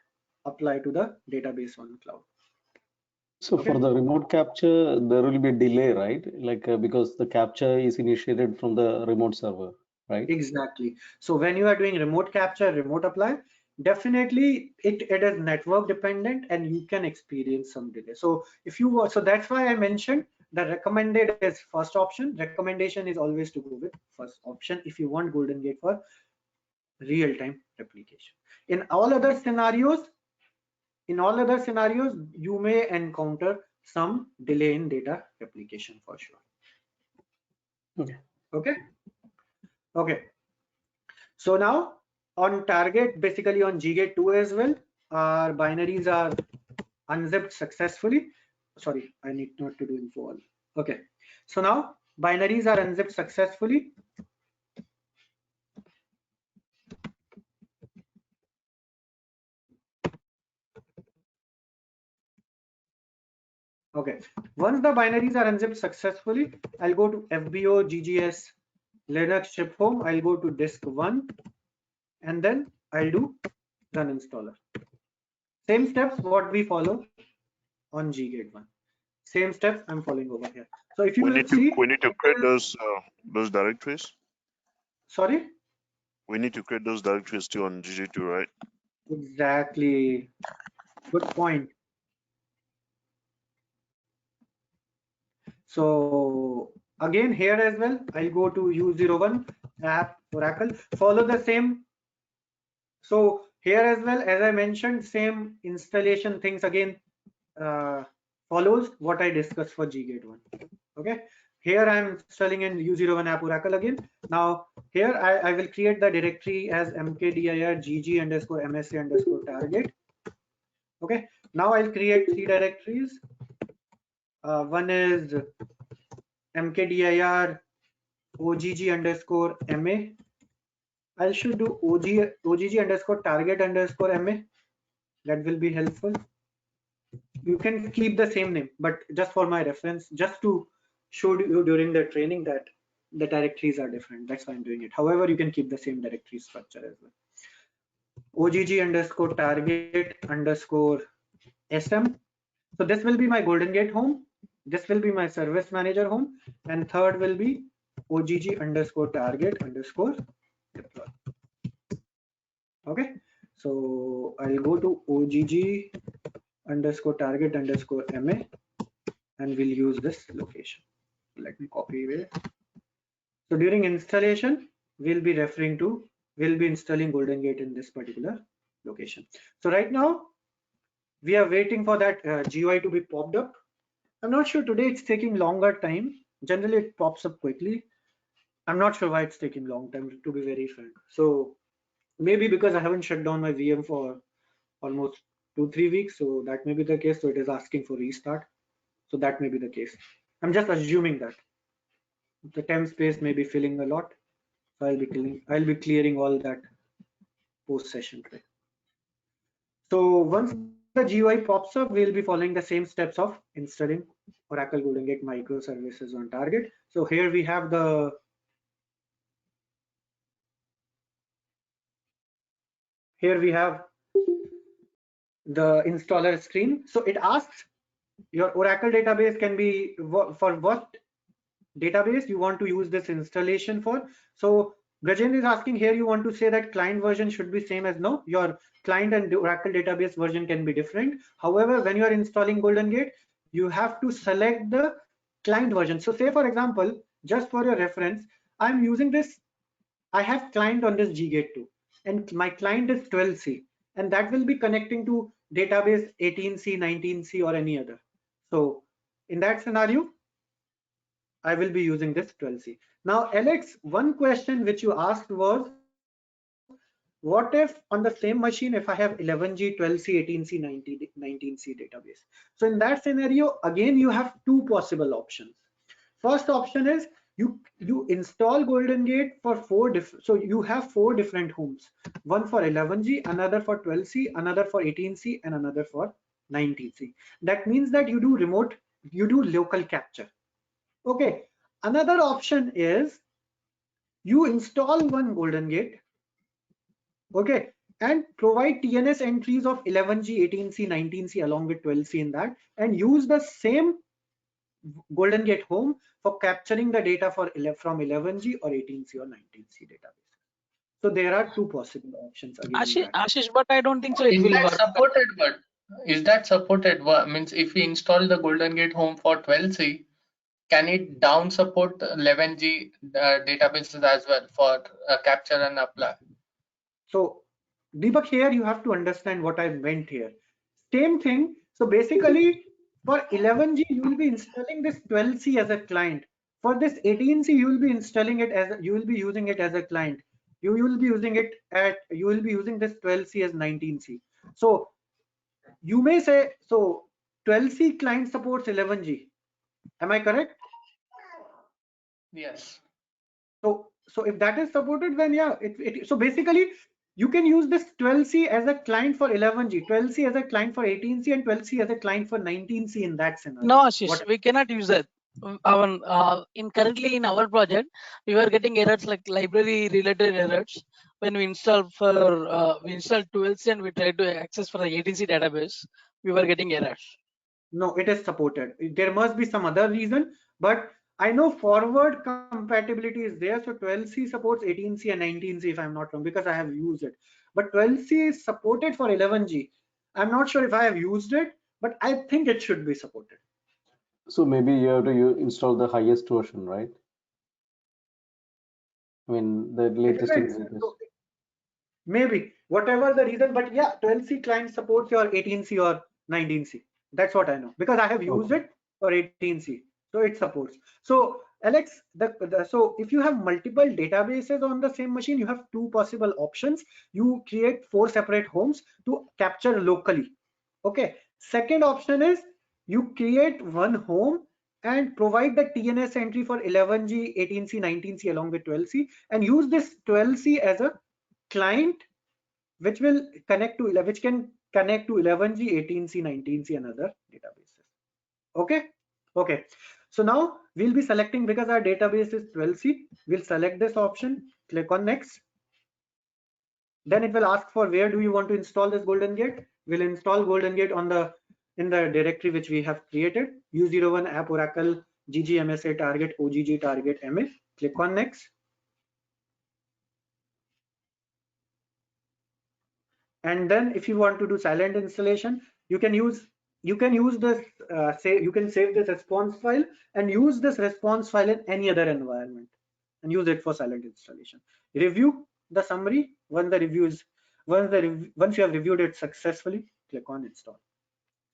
apply to the database on cloud. So Okay. for the remote capture, there will be a delay, right? Like because the capture is initiated from the remote server, right? Exactly. So when you are doing remote capture, remote apply, definitely it is network dependent and you can experience some delay. So if you so that's why I mentioned the recommended is first option. Recommendation is always to go with first option if you want Golden Gate for real-time replication. In all other scenarios, you may encounter some delay in data replication for sure. Okay. So now on target, basically on G-Gate 2 as well, our binaries are unzipped successfully. Sorry, I need not to do info all. Okay. So now binaries are unzipped successfully. Okay. Once the binaries are unzipped successfully, I'll go to FBO GGS Linux ship home. I'll go to disk 1 and then I'll do run installer. Same steps what we follow on G-Gate 1. Same steps I'm following over here. So if you we will need see, to create those directories. sorry. we need to create those directories too on GG2, right? Exactly. Good point. So again, here as well, I'll go to U01 app Oracle, follow the same. So here as well, as I mentioned, same installation things again follows what I discussed for Ggate 1. Okay, here I'm installing in U01 app Oracle again. Now here I will create the directory as mkdir gg_msa_target. Okay, now I'll create 3 directories. One is mkdir ogg_ma. I should do ogg_target_ma. That will be helpful. You can keep the same name, but just for my reference, just to show you during the training that the directories are different. That's why I'm doing it. However, you can keep the same directory structure as well. ogg_target_sm. So this will be my Golden Gate home. This will be my service manager home, and third will be ogg_target_deploy. Okay, so I'll go to ogg_target_ma and we'll use this location. Let me copy it. So during installation, we'll be installing Golden Gate in this particular location. So right now we are waiting for that GUI to be popped up. I'm not sure today it's taking longer time. Generally it pops up quickly. I'm not sure why it's taking long time, to be very frank. So maybe because I haven't shut down my VM for almost 2-3 weeks, so that may be the case. So it is asking for restart. So that may be the case. I'm just assuming that the temp space may be filling a lot. So I'll be clearing all that post session today. So once the GUI pops up, we'll be following the same steps of installing Oracle Golden Gate microservices on target. So here we have the installer screen. So it asks your Oracle database can be for what database you want to use this installation for. So Gajen is asking here, you want to say that client version should be same as no, your client and Oracle database version can be different. However, when you are installing Golden Gate, you have to select the client version. So say for example, just for your reference, I'm using this, I have client on this Ggate 2 and my client is 12C and that will be connecting to database 18C, 19C or any other. So in that scenario, I will be using this 12C. Now, Alex, one question which you asked was, what if on the same machine, if I have 11G, 12C, 18C, 19C database? So in that scenario, again, you have two possible options. First option is you install Golden Gate for 4 different, so you have 4 different homes, one for 11G, another for 12C, another for 18C, and another for 19C. That means that you do local capture. Okay, another option is you install one Golden Gate, okay, and provide TNS entries of 11G, 18C, 19C along with 12C in that, and use the same Golden Gate home for capturing the data from 11G or 18C or 19C database. So there are two possible options again. Ashish, but I don't think so. Is that supported? But is that supported? Means if we install the Golden Gate home for 12C, can it down support 11G databases as well for capture and apply? So Deepak, here you have to understand what I meant here. Same thing. So basically for 11G, you will be installing this 12C as a client. For this 18C, you will be installing it as you will be using it as a client. You will be using this 12C as 19C. So you may say, so 12C client supports 11G. Am I correct? Yes. So if that is supported, then yeah, so basically you can use this 12C as a client for 11G, 12C as a client for 18C, and 12C as a client for 19C in that scenario. No, Ashish, we cannot use that. Currently in our project, we were getting errors like library related errors when we install 12C and we try to access for the 18C database. We were getting errors. No, it is supported. There must be some other reason, but I know forward compatibility is there, so 12C supports 18C and 19C if I'm not wrong, because I have used it. But 12C is supported for 11G. I'm not sure if I have used it, but I think it should be supported. So maybe you have to install the highest version, right? I mean, the It latest and depends. greatest. So maybe whatever the reason, but yeah, 12C client supports your 18C or 19C. That's what I know because I have used Okay. it for 18C, so it supports. So Alex, so if you have multiple databases on the same machine, you have two possible options. You create 4 separate homes to capture locally. Okay. Second option is you create one home and provide the TNS entry for 11G, 18C, 19C along with 12C, and use this 12C as a client which will connect to which can connect to 11G, 18C, 19C and other databases. Okay. So now we'll be selecting, because our database is 12C, we'll select this option, click on next. Then it will ask for where do you want to install this Golden Gate. We'll install Golden Gate in the directory which we have created, U01 app Oracle GGMSA target OGG target MA. Click on next. And then if you want to do silent installation, you can use this you can save this response file and use this response file in any other environment and use it for silent installation. Review the summary. Once you have reviewed it successfully, click on install.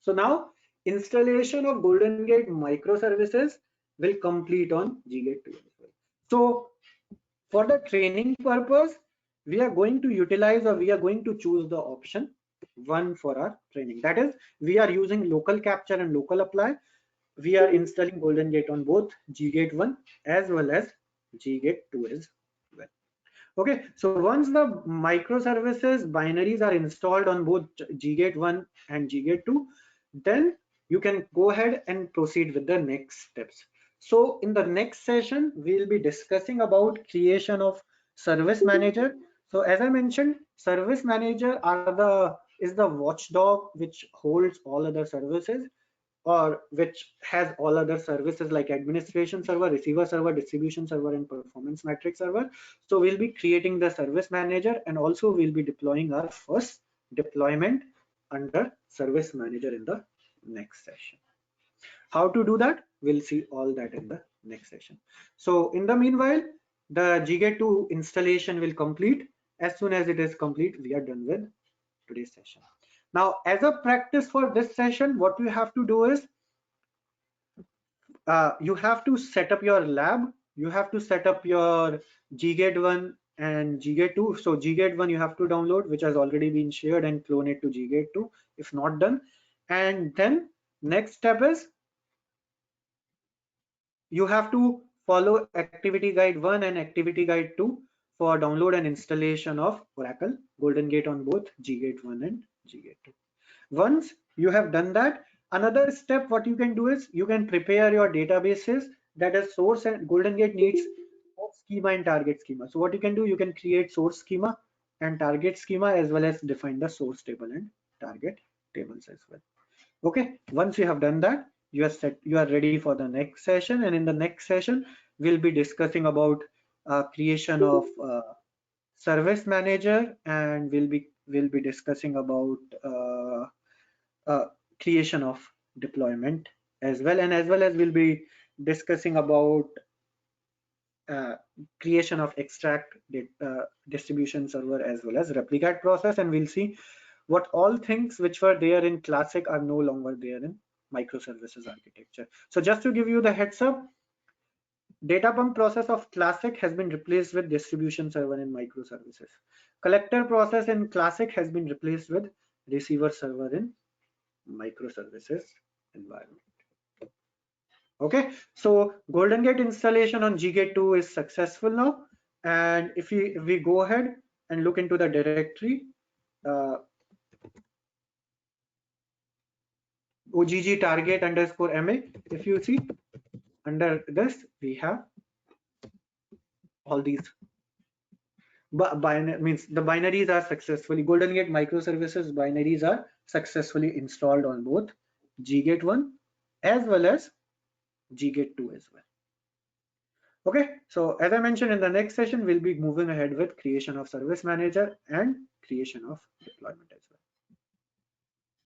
So now installation of Golden Gate microservices will complete on Ggate 2 as well. So for the training purpose, we are going to utilize, or we are going to choose the option 1 for our training. That is, we are using local capture and local apply. We are installing Golden Gate on both Ggate 1 as well as Ggate 2 as well. Okay, so once the microservices binaries are installed on both Ggate 1 and Ggate 2, then you can go ahead and proceed with the next steps. So in the next session, we'll be discussing about creation of service manager. So as I mentioned, service manager is the watchdog which holds all other services, or which has all other services like administration server, receiver server, distribution server, and performance metric server. So we'll be creating the service manager, and also we'll be deploying our first deployment under service manager in the next session. How to do that? We'll see all that in the next session. So in the meanwhile, the Ggate 2 installation will complete. As soon as it is complete, we are done with today's session. Now, as a practice for this session, what you have to do is you have to set up your lab. You have to set up your Ggate 1 and Ggate 2. So Ggate 1 you have to download, which has already been shared, and clone it to Ggate 2 if not done. And then next step is you have to follow activity guide 1 and activity guide 2 for download and installation of Oracle Golden Gate on both Ggate 1 and Ggate 2. Once you have done that, another step what you can do is you can prepare your databases, that is source and Golden Gate needs source schema and target schema. So what you can do, you can create source schema and target schema, as well as define the source table and target tables as well. Okay, once you have done that, you are ready for the next session, and in the next session we'll be discussing about creation of service manager, and we'll be discussing about creation of deployment as well, and as well as we'll be discussing about creation of extract distribution server as well as replicate process, and we'll see what all things which were there in classic are no longer there in microservices architecture. So just to give you the heads up, data pump process of classic has been replaced with distribution server in microservices. Collector process in classic has been replaced with receiver server in microservices environment. Okay, so Golden Gate installation on Ggate 2 is successful now, and if we go ahead and look into the directory, OGG target underscore MA, if you see under this we have all these means the binaries are successfully, Golden Gate microservices binaries are successfully installed on both Ggate 1 as well as Ggate 2 as well. Okay, so as I mentioned, in the next session, we'll be moving ahead with creation of service manager and creation of deployment as well.